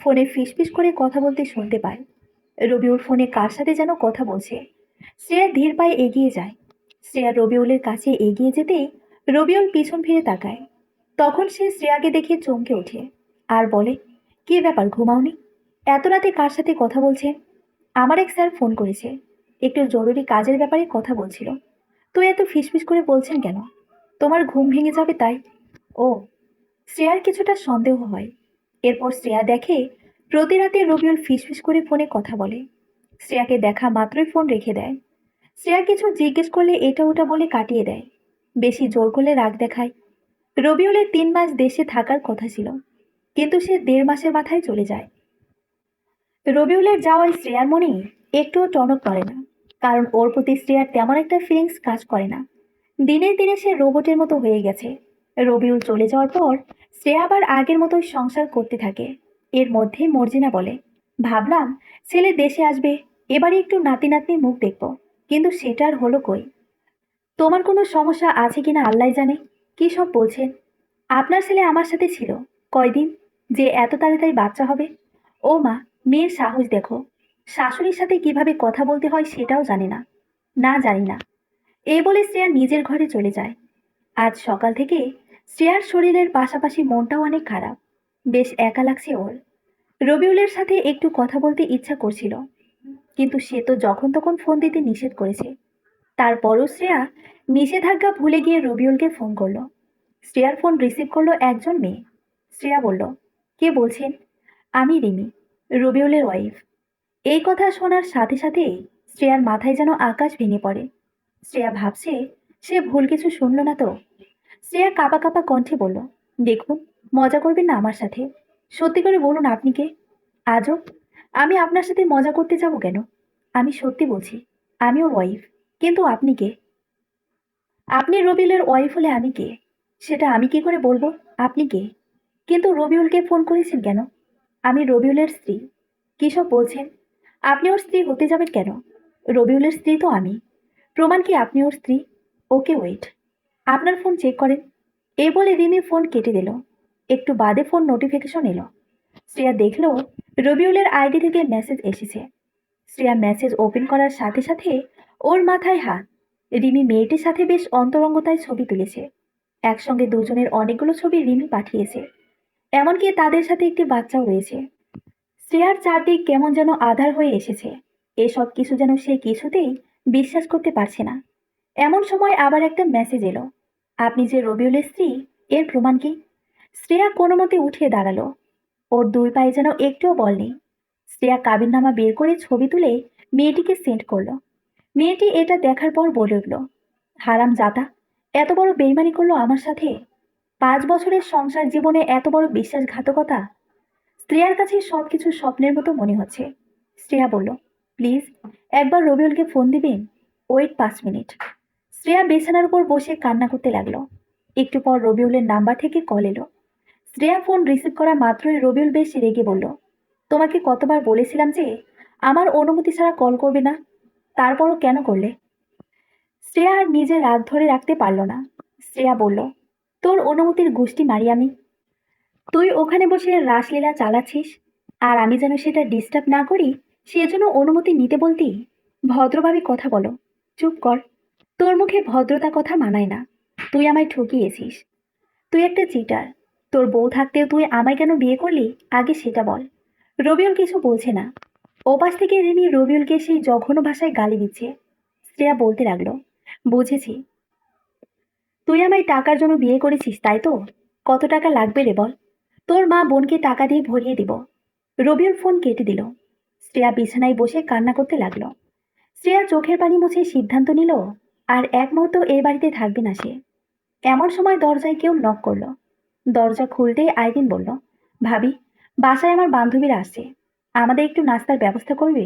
ফোনে ফিসফিস করে কথা বলতে শুনতে পায়। রবিউল ফোনে কার সাথে যেন কথা বলছে। শ্রেয়া ধীর পায়ে এগিয়ে যায়। শ্রেয়া রবিউলের কাছে এগিয়ে যেতেই রবিউল পিছন ফিরে তাকায়। তখন সে শ্রেয়াকে দেখে চমকে ওঠে আর বলে, কি ব্যাপার, ঘুমাওনি? এত রাতে কার সাথে কথা বলছে? আমার এক স্যার ফোন করেছে। একটু জরুরি কাজের ব্যাপারে কথা বলছিল। তুই এত ফিসফিস করে বলছেন কেন? তোমার ঘুম ভেঙে যাবে তাই? ও। শ্রেয়ার কিছুটা সন্দেহ হয়। এরপর শ্রেয়া দেখে প্রতি রাতে রবিউল ফিসফিস করে ফোনে কথা বলে। শ্রেয়াকে দেখা মাত্রই ফোন রেখে দেয়। শ্রেয়া কিছু জিজ্ঞেস করলে এটা ওটা বলে কাটিয়ে দেয়। বেশি জোর করলে রাগ দেখায়। রবিউলের 3 মাস দেশে থাকার কথা ছিল, কিন্তু সে 1.5 মাসের মাথায় চলে যায়। রবিউলের যাওয়ায় শ্রেয়ার মনে একটুও টনক পড়ে না, কারণ ওর প্রতি শ্রেয়ার তেমন একটা ফিলিংস কাজ করে না। দিনের দিনে সে রোবটের মতো হয়ে গেছে। রবিউল চলে যাওয়ার পর শ্রেয়া আবার আগের মতোই সংসার করতে থাকে। এর মধ্যে মর্জিনা বলে, ভাবলাম ছেলে দেশে আসবে, এবারে একটু নাতি নাতনির মুখ দেখব, কিন্তু সেটা আর হলো কই। তোমার কোনো সমস্যা আছে কিনা আল্লাহ জানে। কি সব বলছেন? আপনার ছেলে আমার সাথে ছিল কয়দিন, যে এত তাড়াতাড়ি বাচ্চা হবে? ও মা, মেয়ের সাহস দেখো। শাশুড়ির সাথে কিভাবে কথা বলতে হয় সেটাও জানে না। না, জানি না। এই বলে শ্রেয়া নিজের ঘরে চলে যায়। আজ সকাল থেকে শ্রেয়ার শরীরের পাশাপাশি মনটাও অনেক খারাপ। বেশ একা লাগছে ওর। রবিউলের সাথে একটু কথা বলতে ইচ্ছা করছিল, কিন্তু সে তো যখন তখন ফোন দিতে নিষেধ করেছে। তারপরও শ্রেয়া নিষেধাজ্ঞা ভুলে গিয়ে রবিউলকে ফোন করলো। শ্রেয়ার ফোন রিসিভ করলো একজন মেয়ে। শ্রেয়া বলল, কে বলছেন? আমি রিমি, রবিউলের ওয়াইফ। এই কথা শোনার সাথে সাথেই শ্রেয়ার মাথায় যেন আকাশ ভেঙে পড়ে। শ্রেয়া ভাবছে সে ভুল কিছু শুনল না তো। শ্রেয়া কাঁপা কাঁপা কণ্ঠে বলল, দেখুন, মজা করবেন না আমার সাথে। সত্যি করে বলুন আপনি কে? আজব, আমি আপনার সাথে মজা করতে যাব কেন? আমি সত্যি বলছি, আমি ওর ওয়াইফ। কিন্তু আপনি কে? আপনি রবিউলের ওয়াইফ হলে আমি কে? সেটা আমি কি করে বলবো? আপনি কে? কিন্তু রবিউলকে ফোন করেছেন কেন? আমি রবিউলের স্ত্রী। কী সব বলছেন? আপনি ওর স্ত্রী হতে যাবেন কেন? রবিউলের স্ত্রী তো আমি। প্রমাণ কি আপনি ওর স্ত্রী? ওকে, ওয়েট, আপনার ফোন চেক করেন। এই বলে রিমি ফোন কেটে দিল। একটু বাদে ফোন নোটিফিকেশন এলো। শ্রেয়া দেখল রবিউলের আইডি থেকে মেসেজ এসেছে। শ্রেয়া মেসেজ ওপেন করার সাথে সাথে ওর মাথায় হাত। রিমি মেয়েটির সাথে বেশ অন্তরঙ্গতায় ছবি তুলেছে। একসঙ্গে দুজনের অনেকগুলো ছবি রিমি পাঠিয়েছে। এমনকি তাদের সাথে একটি বাচ্চাও রয়েছে। শ্রেয়ার চারদিক কেমন যেন আধার হয়ে এসেছে। এসব কিছু যেন সে কিছুতেই বিশ্বাস করতে পারছে না। এমন সময় আবার একটা মেসেজ এলো, আপনি যে রবিউলের স্ত্রী, এর প্রমাণ কি? শ্রেয়া কোনো মতে উঠে দাঁড়ালো। ওর দুই পায়ে যেন একটুও বল নেই। শ্রেয়া কাবিননামা বের করে ছবি তুলে মেয়েটিকে সেন্ড করলো। মেয়েটি এটা দেখার পর বলে উঠল, হারাম জাতা, এত বড় বেইমানি করলো আমার সাথে! 5 বছরের সংসার জীবনে এত বড় বিশ্বাসঘাতকতা! শ্রেয়ার কাছে সবকিছু স্বপ্নের মতো মনে হচ্ছে। শ্রেয়া বলল, প্লিজ একবার রবিউলকে ফোন দিবেন। ওয়েট 5 মিনিট। শ্রেয়া বিছানার উপর বসে কান্না করতে লাগলো। একটু পর রবিউলের নাম্বার থেকে কল এলো। শ্রেয়া ফোন রিসিভ করা মাত্রই রবিউল বেশ রেগে বলল, তোমাকে কতবার বলেছিলাম যে আমার অনুমতি ছাড়া কল করবে না, তারপরও কেন করলে? শ্রেয়া আর নিজের রাগ ধরে রাখতে পারল না। শ্রেয়া বলল, তোর অনুমতির গুষ্টি মারি আমি? তুই ওখানে বসে রাসলীলা চালাচ্ছিস, আর আমি যেন সেটা ডিস্টার্ব না করি সেজন্য অনুমতি নিতে বলতি? ভদ্রভাবে কথা বলো। চুপ কর। তোর মুখে ভদ্রতা কথা মানায় না। তুই আমায় ঠকিয়েছিস। তুই একটা চিটার। তোর বউ থাকতেও তুই আমায় কেন বিয়ে করলি, আগে সেটা বল। রবিউল কিছু বলছে না। ওপাশ থেকে রিমি রবিউলকে সেই জঘন্য ভাষায় গালি দিচ্ছে। শ্রেয়া বলতে লাগলো, বুঝেছি, তুই আমায় টাকার জন্য বিয়ে করেছিস তাই তো? কত টাকা লাগবে রে বল, তোর মা বোনকে টাকা দিয়ে ভরিয়ে দিব। রবিউল ফোন কেটে দিল। শ্রেয়া বিছানায় বসে কান্না করতে লাগলো। শ্রেয়া চোখের পানি মুছে সিদ্ধান্ত নিল আর এক মুহূর্ত এই বাড়িতে থাকবে না সে। এমন সময় দরজায় কেউ নক করলো। দরজা খুলতেই আইরিন বলল, ভাবি, বাসায় আমার বান্ধবীরা আসছে, আমাদের একটু নাস্তার ব্যবস্থা করবে?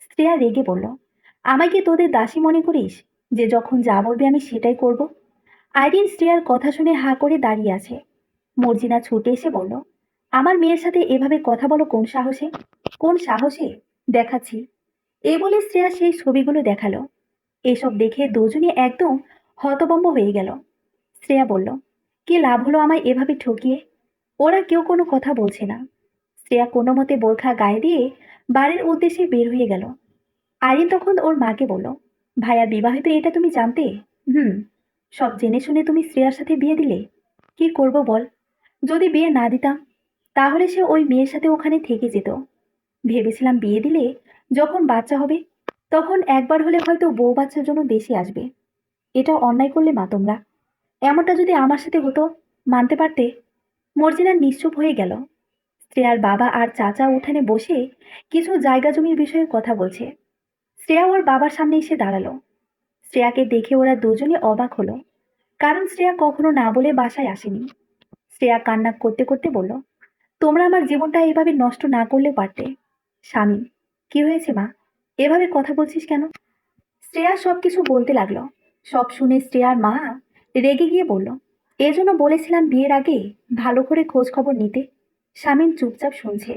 শ্রেয়া রেগে বলল, আমায় কি তোদের দাসী মনে করিস, যে যখন যা বলবে আমি সেটাই করব? আইরিন শ্রেয়ার কথা শুনে হাঁ করে দাঁড়িয়ে আছে। মর্জিনা ছুটে এসে বলল, আমার মেয়ের সাথে এভাবে কথা বলো কোন সাহসে? কোন সাহসে? দেখাচ্ছি। এই বলে শ্রেয়া সেই ছবিগুলো দেখালো। এসব দেখে দুজনে একদম হতভম্ব হয়ে গেল। শ্রেয়া বলল, কি লাভ হলো আমায় এভাবে ঠকিয়ে? ওরা কেউ কোনো কথা বলছে না। শ্রেয়া কোনো মতে বোরখা গায়ে দিয়ে বাড়ির উদ্দেশ্যে বের হয়ে গেল। আইরিন তখন ওর মাকে বলল, ভাইয়া বিবাহিত এটা তুমি জানতে? হুম। সব জেনে শুনে তুমি শ্রেয়ার সাথে বিয়ে দিলে? কি করব বল? যদি বিয়ে না দিতাম তাহলে সে ওই মেয়ের সাথে ওখানে থেকে যেত। ভেবেছিলাম বিয়ে দিলে যখন বাচ্চা হবে তখন একবার হলে হয়তো বউ বাচ্চার জন্য দেশে আসবে। এটা অন্যায় করলে মা তোমরা। এমনটা যদি আমার সাথে হতো, মানতে পারতে? মর্জিনা নিশ্চুপ হয়ে গেল। শ্রেয়ার বাবা আর চাচা উঠানে বসে কিছু জায়গা জমির বিষয়ে কথা বলছে। শ্রেয়া ওর বাবার সামনে এসে দাঁড়ালো। শ্রেয়াকে দেখে ওরা দুজনে অবাক হলো, কারণ শ্রেয়া কখনো না বলে বাসায় আসেনি। শ্রেয়া কান্না করতে করতে বলল, তোমরা আমার জীবনটা এভাবে নষ্ট না করলেও পারতে। স্বামী, কি হয়েছে মা? এভাবে কথা বলছিস কেন? শ্রেয়া সবকিছু বলতে লাগলো। সব শুনে শ্রেয়ার মা রেগে গিয়ে বলল, এজন্য বলেছিলাম বিয়ের আগে ভালো করে খোঁজ খবর নিতে। শামীম চুপচাপ শুনছে।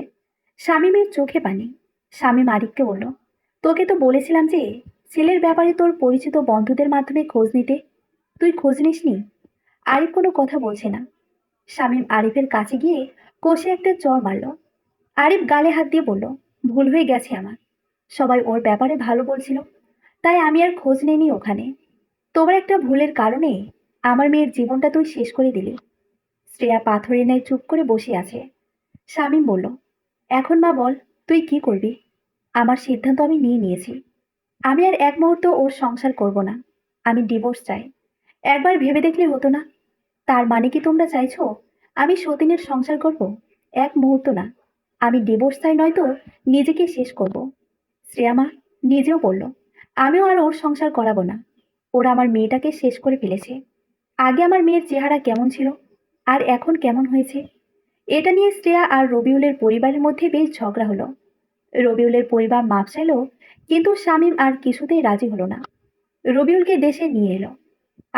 শামীমের চোখে পানি। শামীম আরিফকে বলল, তোকে তো বলেছিলাম যে ছেলের ব্যাপারে তোর পরিচিত বন্ধুদের মাধ্যমে খোঁজ নিতে। তুই খোঁজ নিসনি? আরিফ কোনো কথা বলছে না। শামীম আরিফের কাছে গিয়ে কষে একটা চড় মারল। আরিফ গালে হাত দিয়ে বলল, ভুল হয়ে গেছে আমার। সবাই ওর ব্যাপারে ভালো বলছিল, তাই আমি আর খোঁজ নেইনি ওখানে। তোমার একটা ভুলের কারণে আমার মেয়ের জীবনটা তুই শেষ করে দিলি। শ্রেয়া পাথরের ন্যায় চুপ করে বসে আছে। শামীম বলল, এখন মা বল, তুই কি করবি? আমার সিদ্ধান্ত আমি নিয়ে নিয়েছি। আমি আর এক মুহূর্ত ওর সংসার করব না। আমি ডিভোর্স চাই। একবার ভেবে দেখলে হতো না? তার মানে কি তোমরা চাইছো আমি সতীনের সংসার করব? এক মুহূর্ত না। আমি ডিভোর্স চাই, নয়তো নিজেকে শেষ করব। শ্রেয়া মা নিজেও বলল, আমিও আর ওর সংসার করাবো না। ওরা আমার মেয়েটাকে শেষ করে ফেলেছে। আগে আমার মেয়ের চেহারা কেমন ছিল, আর এখন কেমন হয়েছে। এটা নিয়ে শ্রেয়া আর রবিউলের পরিবারের মধ্যে বেশ ঝগড়া হলো। রবিউলের পরিবার মাপ চাইল, কিন্তু শামীম আর কিছুতেই রাজি হলো না। রবিউলকে দেশে নিয়ে এলো,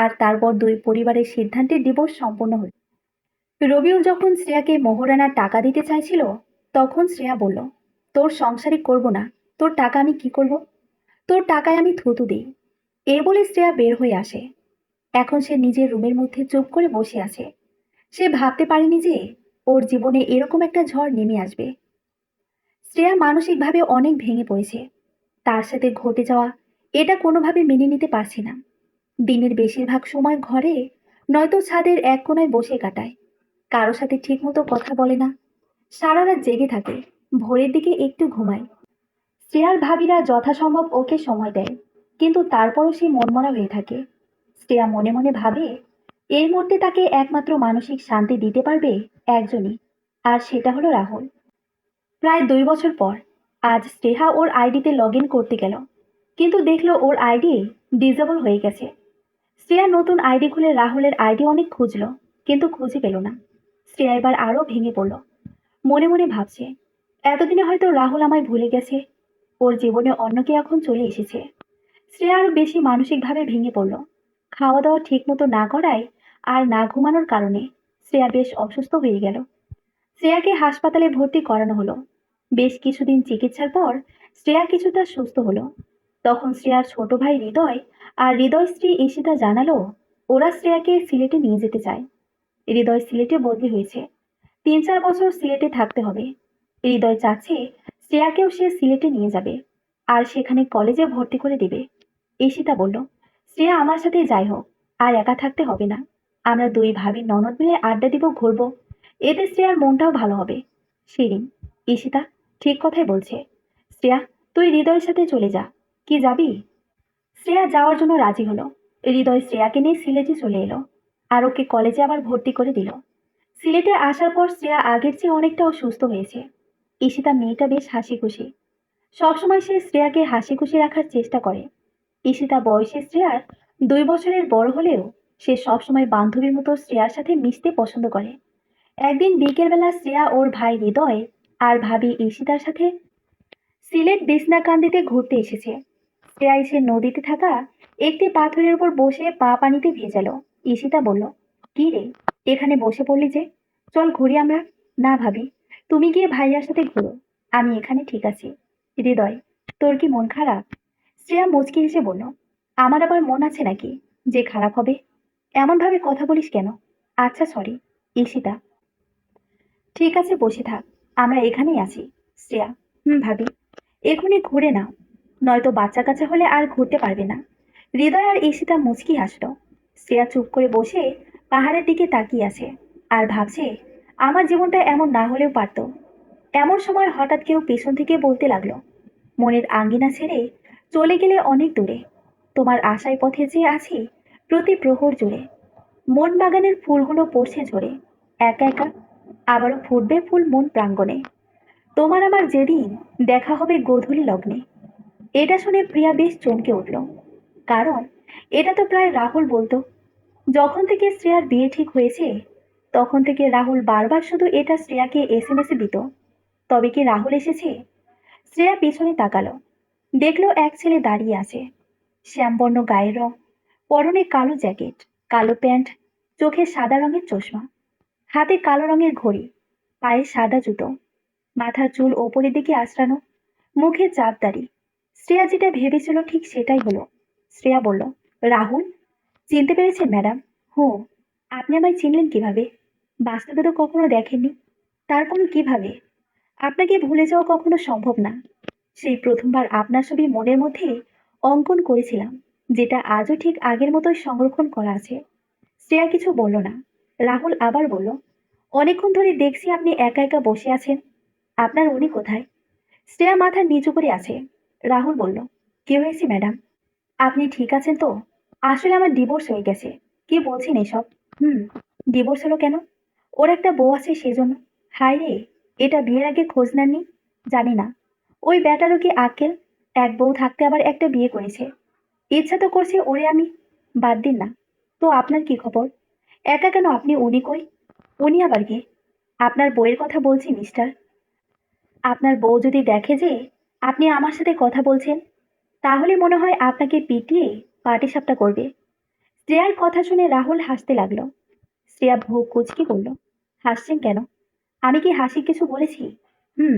আর তারপর দুই পরিবারের সিদ্ধান্তে ডিভোর্স সম্পন্ন হলো। রবিউল যখন শ্রেয়াকে মোহরানার টাকা দিতে চাইছিল, তখন শ্রেয়া বলল, তোর সংসারই করব না। তোর টাকা আমি কি করব? তোর টাকায় আমি থুতু দিই। এ বলে শ্রেয়া বের হয়ে আসে। এখন সে নিজের রুমের মধ্যে চুপ করে বসে আছে। সে ভাবতে পারেনি যে ওর জীবনে এরকম একটা ঝড় নেমে আসবে। শ্রেয়া মানসিকভাবে অনেক ভেঙে পড়েছে। তার সাথে ঘটে যাওয়া এটা কোনোভাবে মেনে নিতে পারছে না। দিনের বেশিরভাগ সময় ঘরে নয়তো ছাদের এক কোণায় বসে কাটায়। কারো সাথে ঠিকমতো কথা বলে না। সারা রাত জেগে থাকে। ভোরের দিকে একটু ঘুমায়। শ্রেয়ার ভাবিরা যথাসম্ভব ওকে সময় দেয়, কিন্তু তারপরও সে মনমরা হয়ে থাকে। শ্রেয়া মনে মনে ভাবে, এই মুহূর্তে তাকে একমাত্র মানসিক শান্তি দিতে পারবে একজনই, আর সেটা হলো রাহুল। প্রায় 2 বছর পর আজ স্নেহা ওর আইডিতে লগ ইন করতে গেল, কিন্তু দেখলো ওর আইডি ডিসেবল হয়ে গেছে। শ্রেয়া নতুন আইডি খুলে রাহুলের আইডি অনেক খুঁজলো, কিন্তু খুঁজে পেল না। শ্রেয়া এবার আরো ভেঙে পড়ল। মনে মনে ভাবছে, এতদিনে হয়তো রাহুল আমায় ভুলে গেছে। ওর জীবনে অন্য কে এখন চলে এসেছে। শ্রেয়া আরো বেশি মানসিকভাবে ভেঙে পড়ল। খাওয়া দাওয়া ঠিক মতো না করায় আর না ঘুমানোর কারণে শ্রেয়া বেশ অসুস্থ হয়ে গেল। শ্রেয়াকে হাসপাতালে ভর্তি করানো হলো। বেশ কিছুদিন চিকিৎসার পর শ্রেয়া কিছুটা সুস্থ হলো। তখন শ্রেয়ার ছোট ভাই হৃদয় আর হৃদয় স্ত্রী ঈশিতা জানালো, ওরা শ্রেয়াকে সিলেটে নিয়ে যেতে চায়। হৃদয় সিলেটে বদলি হয়েছে। 3-4 বছর সিলেটে থাকতে হবে। হৃদয় চাচ্ছে শ্রেয়াকেও সে সিলেটে নিয়ে যাবে, আর সেখানে কলেজে ভর্তি করে দেবে। ঈশিতা বলল, শ্রেয়া আমার সাথে যাই হোক, আর একা থাকতে হবে না। আমরা দুই ভাবি ননদ মিলে আড্ডা দিব, ঘুরবো। এতে শ্রেয়ার মনটাও ভালো হবে। শিরিন, ঈশিতা ঠিক কথাই বলছে। শ্রেয়া, তুই হৃদয়ের সাথে চলে যা। কি যাবি? শ্রেয়া যাওয়ার জন্য রাজি হলো। হৃদয় শ্রেয়াকে নিয়ে সিলেটে চলে এলো, আর ওকে কলেজে আবার ভর্তি করে দিল। সিলেটে আসার পর শ্রেয়া আগের চেয়ে অনেকটা অসুস্থ হয়েছে। ঈশিতা মেয়েটা বেশ হাসি খুশি। সবসময় সে শ্রেয়াকে হাসি খুশি রাখার চেষ্টা করে। ঈশিতা বয়সে শ্রেয়ার 2 বছরের বড় হলেও সে সবসময় বান্ধবীর মতো শ্রেয়ার সাথে মিশতে পছন্দ করে। একদিন বিকেলবেলা শ্রেয়া ওর ভাই হৃদয় আর ভাবি ঈশিতার সাথে সিলেট বিছনাকান্দিতে ঘুরতে এসেছে। শ্রেয়া এসে নদীতে থাকা একটি পাথরের উপর বসে পা পানিতে ভেজালো। ঈশিতা বলল, কি রে, এখানে বসে পড়লি যে? চল ঘুরি আমরা। না ভাবি, তুমি গিয়ে ভাইয়ার সাথে ঘুরো। আমি এখানে ঠিক আছি। হৃদয়, তোর কি মন খারাপ? শ্রেয়া মুচকি হেসে বলল, আমার আবার মন আছে নাকি যে খারাপ হবে? এমন ভাবে কথা বলিস কেন? আচ্ছা সরি। ঈশিতা, ঠিক আছে বসে থাক, আমরা এখানেই আছি। শ্রেয়া, হুম ভাবি, এখনই ঘুরে নাও, নয়তো বাচ্চা কাচ্চা হলে আর ঘুরতে পারবে না। হৃদয় আর ঈশিতা মুচকি হাসলো। শ্রেয়া চুপ করে বসে পাহাড়ের দিকে তাকিয়ে আছে, আর ভাবছে, আমার জীবনটা এমন না হলেও পারতো। এমন সময় হঠাৎ কেউ পেছন থেকে বলতে লাগলো, মনের আঙ্গিনা ছেড়ে চলে গেলে অনেক দূরে। তোমার আশায় পথে যে আছি প্রতি প্রহর জুড়ে। মন বাগানের ফুলগুলো পড়ছে ঝরে, একা একা আবারও ফুটবে ফুল মন প্রাঙ্গণে। তোমার আমার যেদিন দেখা হবে গোধূলি লগ্নে। এটা শুনে প্রিয়া বেশ চমকে উঠল, কারণ এটা তো প্রায় রাহুল বলতো। যখন থেকে শ্রেয়ার বিয়ে ঠিক হয়েছে তখন থেকে রাহুল বারবার শুধু এটা শ্রেয়াকে এসএমএসে দিত। তবে কি রাহুল এসেছে? শ্রেয়া পিছনে তাকালো, দেখলো এক ছেলে দাঁড়িয়ে আছে। শ্যামবর্ণ গায়ের রং, পরনে কালো জ্যাকেট, কালো প্যান্ট, চোখে সাদা রঙের চশমা, হাতে কালো রঙের ঘড়ি, পায়ে সাদা জুতো, মাথার চুল ওপরের দিকে আঁচড়ানো, মুখে চাপ দাড়ি। শ্রেয়া যেটা ভেবেছিল ঠিক সেটাই হলো। শ্রেয়া বলল, রাহুল? চিনতে পেরেছেন ম্যাডাম? হুঁ। আপনি আমায় চিনলেন কিভাবে? বাস্তবে তো কখনো দেখেননি। তারপরও কিভাবে? আপনাকে ভুলে যাওয়া কখনো সম্ভব না। সেই প্রথমবার আপনার ছবি মনের মধ্যে অঙ্কন করেছিলাম, যেটা আজও ঠিক আগের মতোই সংরক্ষণ করা আছে। শ্রেয়া কিছু বলল না। রাহুল আবার বলল, অনেকক্ষণ ধরে দেখছি আপনি একা একা বসে আছেন। আপনার উনি কোথায়? শ্রেয়া মাথা নিচু করে আছে। রাহুল বলল, কি হয়েছে ম্যাডাম? আপনি ঠিক আছেন তো? আসলে আমার ডিভোর্স হয়ে গেছে। কি বলছেন এসব? হুম। ডিভোর্স হলো কেন? ওর একটা বউ আছে সেজন্য। হায় রে, এটা বিয়ের আগে খোঁজ নেননি? জানি না। ওই ব্যাটারও কি আক্কেল? এক বউ থাকতে আবার একটা বিয়ে করেছে। ইচ্ছা তো করছে ওরে আমি। বাদ দিন না। তো আপনার কি খবর? একা কেন আপনি? উনি কই? উনি আবার কে? আপনার বউয়ের কথা বলছি মিস্টার। আপনার বউ যদি দেখে যে আপনি আমার সাথে কথা বলছেন, তাহলে মনে হয় আপনাকে পিটিয়ে পাটিসাপটা করবে। শ্রেয়ার কথা শুনে রাহুল হাসতে লাগলো। শ্রেয়া ভ্রু কুঁচকে বলল, হাসছেন কেন? আমি কি হাসি কিছু বলেছি? হুম।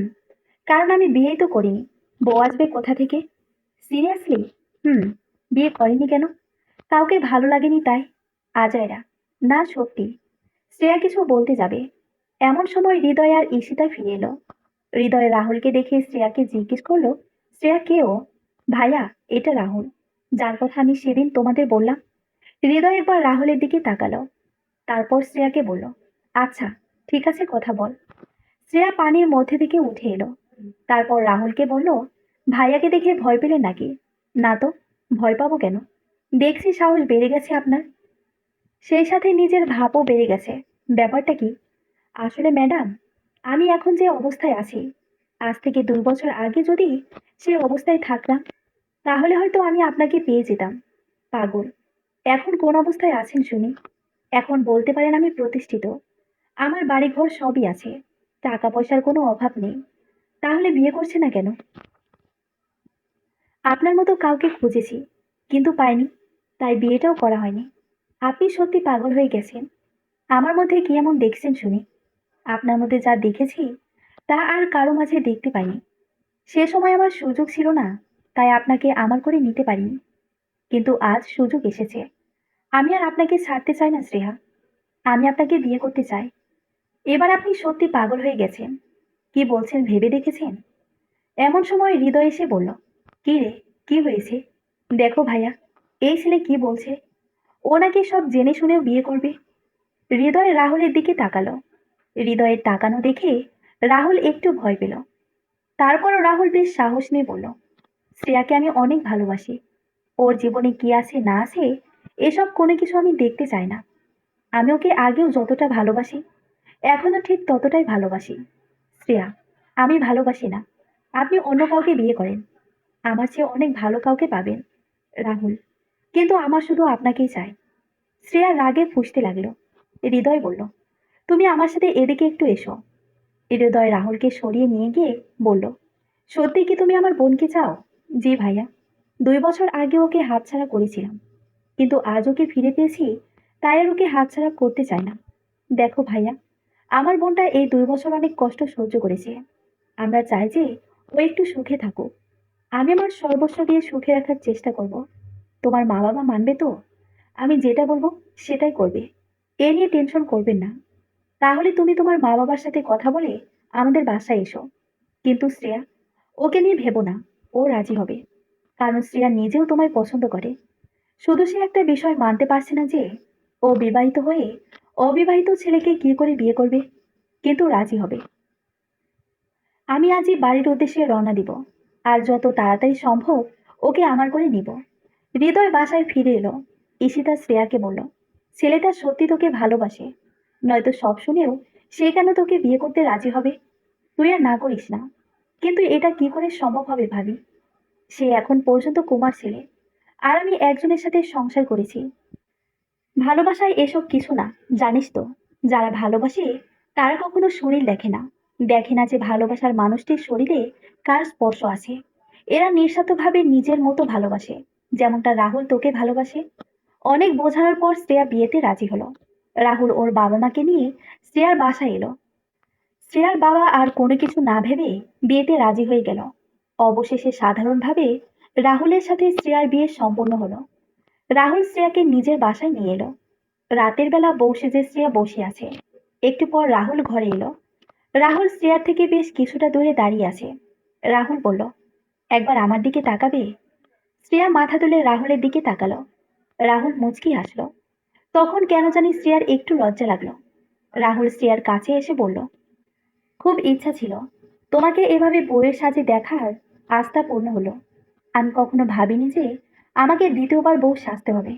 কারণ আমি বিয়েই তো করিনি। বউ আসবে কোথা থেকে? সিরিয়াসলি? হুম। বিয়ে করেনি কেন? কাউকে ভালো লাগেনি তাই? আজাইরা। না সত্যি। শ্রেয়া কিছু বলতে যাবে, এমন সময় হৃদয় আর ঈশিতা ফিরে এলো। হৃদয় রাহুলকে দেখে শ্রেয়াকে জিজ্ঞেস করলো, শ্রেয়া কে ও? ভাইয়া, এটা রাহুল, যার কথা আমি সেদিন তোমাদের বললাম। হৃদয় একবার রাহুলের দিকে তাকালো, তারপর শ্রেয়াকে বলল, আচ্ছা, ঠিক আছে, কথা বল। শ্রেয়া পানির মধ্যে থেকে উঠে এলো। তারপর রাহুলকে বলল, ভাইয়াকে দেখে ভয় পেলেন নাকি? না তো, ভয় পাবো কেন? দেখছি সাহস বেড়ে গেছে আপনার, সেই সাথে নিজের ভাবও বেড়ে গেছে। ব্যাপারটা কি? আসলে ম্যাডাম, আমি এখন যে অবস্থায় আছি, আজ থেকে 2 বছর আগে যদি সে অবস্থায় থাকতাম, তাহলে হয়তো আমি আপনাকে পেয়ে যেতাম। পাগল। এখন কোন অবস্থায় আছেন শুনি? এখন বলতে পারেন আমি প্রতিষ্ঠিত। আমার বাড়িঘর সবই আছে। টাকা পয়সার কোনো অভাব নেই। তাহলে বিয়ে করছে না কেন? আপনার মতো কাউকে খুঁজেছি, কিন্তু পাইনি, তাই বিয়েটাও করা হয়নি। আপনি সত্যি পাগল হয়ে গেছেন। আমার মধ্যে কি এমন দেখছেন শুনি? আপনার মধ্যে যা দেখেছি তা আর কারো মাঝে দেখতে পাইনি। সে সময় আমার সুযোগ ছিল না, তাই আপনাকে আমার করে নিতে পারিনি। কিন্তু আজ সুযোগ এসেছে। আমি আর আপনাকে ছাড়তে চাই না শ্রেয়া। আমি আপনাকে বিয়ে করতে চাই। এবার আপনি সত্যি পাগল হয়ে গেছেন। কি বলছেন ভেবে দেখেছেন? এমন সময় হৃদয় এসে বলল, কি রে, কি হয়েছে? দেখো ভাইয়া, এই ছেলে কি বলছে। ও নাকি সব জেনে শুনেও বিয়ে করবে। হৃদয় রাহুলের দিকে তাকালো। হৃদয়ের তাকানো দেখে রাহুল একটু ভয় পেল। তারপরও রাহুল বেশ সাহস নিয়ে বলল, শ্রেয়াকে আমি অনেক ভালোবাসি। ওর জীবনে কি আছে না আছে এসব কোনো কিছু আমি দেখতে চাই না। আমি ওকে আগেও যতটা ভালোবাসি, এখনো ঠিক ততটাই ভালোবাসি। শ্রেয়া, আমি ভালোবাসি না। আপনি অন্য কাউকে বিয়ে করেন, আমার চেয়ে অনেক ভালো কাউকে পাবেন। রাহুল, কিন্তু আমার শুধু আপনাকেই চাই। শ্রেয়া রাগে ফুঁসতে লাগলো। হৃদয় বলল, তুমি আমার সাথে এদিকে একটু এসো। হৃদয় রাহুলকে সরিয়ে নিয়ে গিয়ে বলল, সত্যি কি তুমি আমার বোনকে চাও? জি ভাইয়া। 2 বছর আগে ওকে হাতছাড়া করেছিলাম, কিন্তু আজ ওকে ফিরে পেয়েছি, তাই আর ওকে হাতছাড়া করতে চাই না। দেখো ভাইয়া, আমার বোনটা এই 2 বছর অনেক কষ্ট সহ্য করেছে। আমরা চাই যে ও একটু সুখে থাকুক। আমি আমার সর্বস্ব দিয়ে সুখে রাখার চেষ্টা করব। তোমার মা বাবা মানবে তো? আমি যেটা বলবো সেটাই করবে। এ নিয়ে টেনশন করবেন না। তাহলে তুমি তোমার মা বাবার সাথে কথা বলে আমাদের বাসায় এসো। কিন্তু শ্রেয়া, ওকে নিয়ে ভেবো না। ও রাজি হবে, কারণ শ্রেয়া নিজেও তোমায় পছন্দ করে। শুধু সে একটা বিষয় মানতে পারছে না যে ও বিবাহিত হয়ে অবিবাহিত ছেলেকে কি করে বিয়ে করবে, কিন্তু রাজি হবে। আমি আজই বাড়ির উদ্দেশ্যে রওনা দিব, আর যত তাড়াতাড়ি সম্ভব ওকে আমার করে নিব। হৃদয় বাসায় ফিরে এলো। ঈশিতা শ্রেয়াকে বলল, ছেলেটা সত্যি তোকে ভালোবাসে, নয়তো সব শুনেও সে কেন তোকে বিয়ে করতে রাজি হবে? তুই আর না করিস না। কিন্তু এটা কি করে সম্ভব হবে ভাবি? সে এখন পর্যন্ত কুমার ছেলে, আর আমি একজনের সাথে সংসার করেছি। ভালোবাসায় এসব কিছু না, জানিস তো। যারা ভালোবাসে তারা কখনো শরীর দেখে না, দেখে না যে ভালোবাসার মানুষটির শরীরে কার স্পর্শ আছে। এরা নিঃস্বার্থভাবে নিজের মতো ভালোবাসে, যেমনটা রাহুল তোকে ভালোবাসে। অনেক বোঝানোর পর শ্রেয়া বিয়েতে রাজি হলো। রাহুল ওর বাবা মাকে নিয়ে শ্রেয়ার বাসায় এলো। শ্রেয়ার বাবা আর কোনো কিছু না ভেবে বিয়েতে রাজি হয়ে গেল। অবশেষে সাধারণভাবে রাহুলের সাথে শ্রেয়ার বিয়ে সম্পন্ন হলো। রাহুল শ্রেয়াকে নিজের বাসায় নিয়ে এলো। রাতের বেলা বউ সেজে শ্রেয়া বসে আছে। একটু পর রাহুল ঘরে এলো। রাহুল শ্রেয়ার থেকে বেশ কিছুটা দূরে দাঁড়িয়ে আছে। রাহুল বলল, একবার আমার দিকে তাকাবে? শ্রেয়া মাথা তুলে রাহুলের দিকে তাকালো। রাহুল মুচকি হাসলো। তখন কেন জানি শ্রেয়ার একটু লজ্জা লাগলো। রাহুল শ্রেয়ার কাছে এসে বলল, খুব ইচ্ছা ছিল তোমাকে এভাবে বউয়ের সাজে দেখার। আস্থা পূর্ণ হলো। আমি কখনো ভাবিনি যে আমাকে দ্বিতীয়বার বউ সাজতে হবে।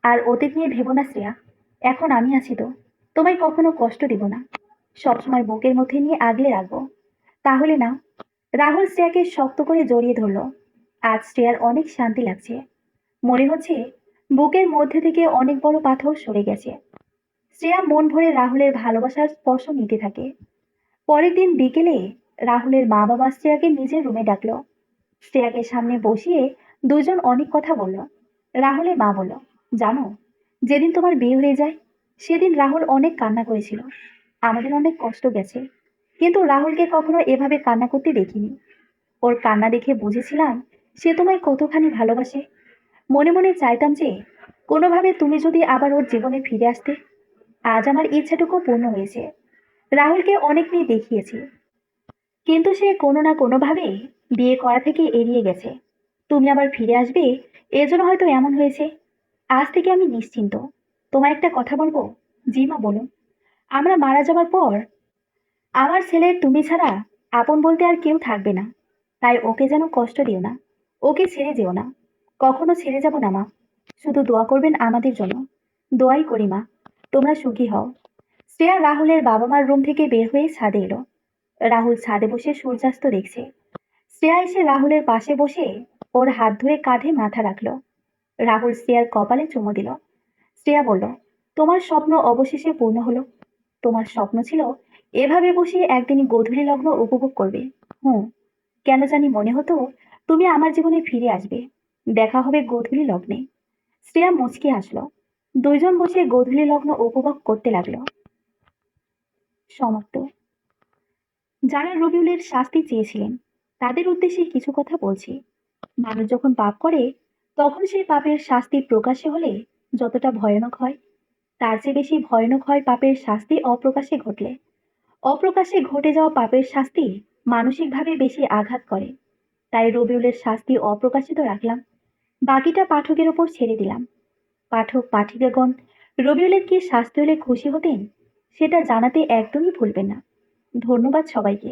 আর অতীত নিয়ে ভেবো না শ্রেয়া, এখন আমি আছি তো, তোমায় কখনো কষ্ট দিব না। সবসময় বুকের মধ্যে নিয়ে আগলে রাখবো। তাহলে না? রাহুল শ্রেয়াকে শক্ত করে জড়িয়ে ধরলো। আজ শ্রেয়ার অনেক শান্তি লাগছে। মনে হচ্ছে বুকের মধ্যে থেকে অনেক বড় পাথর সরে গেছে। শ্রেয়া মন ভরে রাহুলের ভালোবাসার স্পর্শ নিতে থাকে। পরের দিন বিকেলে রাহুলের মা বাবা শ্রেয়াকে নিজের রুমে ডাকলো। শ্রেয়াকে সামনে বসিয়ে দুজন অনেক কথা বলল। রাহুলের মা বলল, জানো, যেদিন তোমার বিয়ে হয়ে যায় সেদিন রাহুল অনেক কান্না করেছিল। আমাদের অনেক কষ্ট গেছে, কিন্তু রাহুলকে কখনো এভাবে কান্না করতে দেখিনি। ওর কান্না দেখে বুঝেছিলাম সে তোমায় কতখানি ভালোবাসে। মনে মনে চাইতাম যে কোনোভাবে তুমি যদি আবার ওর জীবনে ফিরে আসতে। আজ আমার ইচ্ছাটুকু পূর্ণ হয়েছে। রাহুলকে অনেক মেয়ে দেখিয়েছি, কিন্তু সে কোনো না কোনোভাবে বিয়ে করা থেকে এড়িয়ে গেছে। তুমি আবার ফিরে আসবে, এজন্য হয়তো এমন হয়েছে। আজ থেকে আমি নিশ্চিন্ত। তোমার একটা কথা বলবো? জি মা, বলুন। আমরা মারা যাবার পর আমার ছেলের তুমি ছাড়া আপন বলতে আর কেউ থাকবে না। তাই ওকে যেন কষ্ট দিও না, ওকে ছেড়ে যেও না। কখনো ছেড়ে যাব না মা। শুধু দোয়া করবেন আমাদের জন্য। দোয়াই করি মা, তোমরা সুখী হও। শ্রেয়া রাহুলের বাবা মার রুম থেকে বের হয়ে ছাদে এলো। রাহুল ছাদে বসে সূর্যাস্ত দেখছে। শ্রেয়া এসে রাহুলের পাশে বসে ওর হাত ধরে কাঁধে মাথা রাখলো। রাহুল শ্রেয়ার কপালে চুমু দিল। শ্রেয়া বলল, তোমার স্বপ্ন অবশেষে পূর্ণ হলো। তোমার স্বপ্ন ছিল এভাবে বসে একদিন গোধূলি লগ্ন উপভোগ করবে। হুম, কেন জানি মনে হতো তুমি আমার জীবনে ফিরে আসবে, দেখা হবে গোধূলি লগ্নে। শ্রেয়া মুচকি হাসলো। দুইজন বসে গোধূলি লগ্ন উপভোগ করতে লাগলো। সমাপ্ত। যারা রবিউলের শাস্তি চেয়েছিলেন তাদের উদ্দেশ্যে কিছু কথা বলছি। মানুষ যখন পাপ করে তখন সেই পাপের শাস্তি প্রকাশ্যে হলে যতটা ভয়ানক হয়, তার চেয়ে বেশি ভয়ানক হয় পাপের শাস্তি অপ্রকাশ্যে ঘটলে। অপ্রকাশ্যে ঘটে যাওয়া পাপের শাস্তি মানসিকভাবে বেশি আঘাত করে। তাই রবিউলের শাস্তি অপ্রকাশিত রাখলাম, বাকিটা পাঠকের ওপর ছেড়ে দিলাম। পাঠক পাঠিকাগণ রবিউলের কি শাস্তি হলে খুশি হতেন সেটা জানাতে একদমই ভুলবেন না। ধন্যবাদ সবাইকে।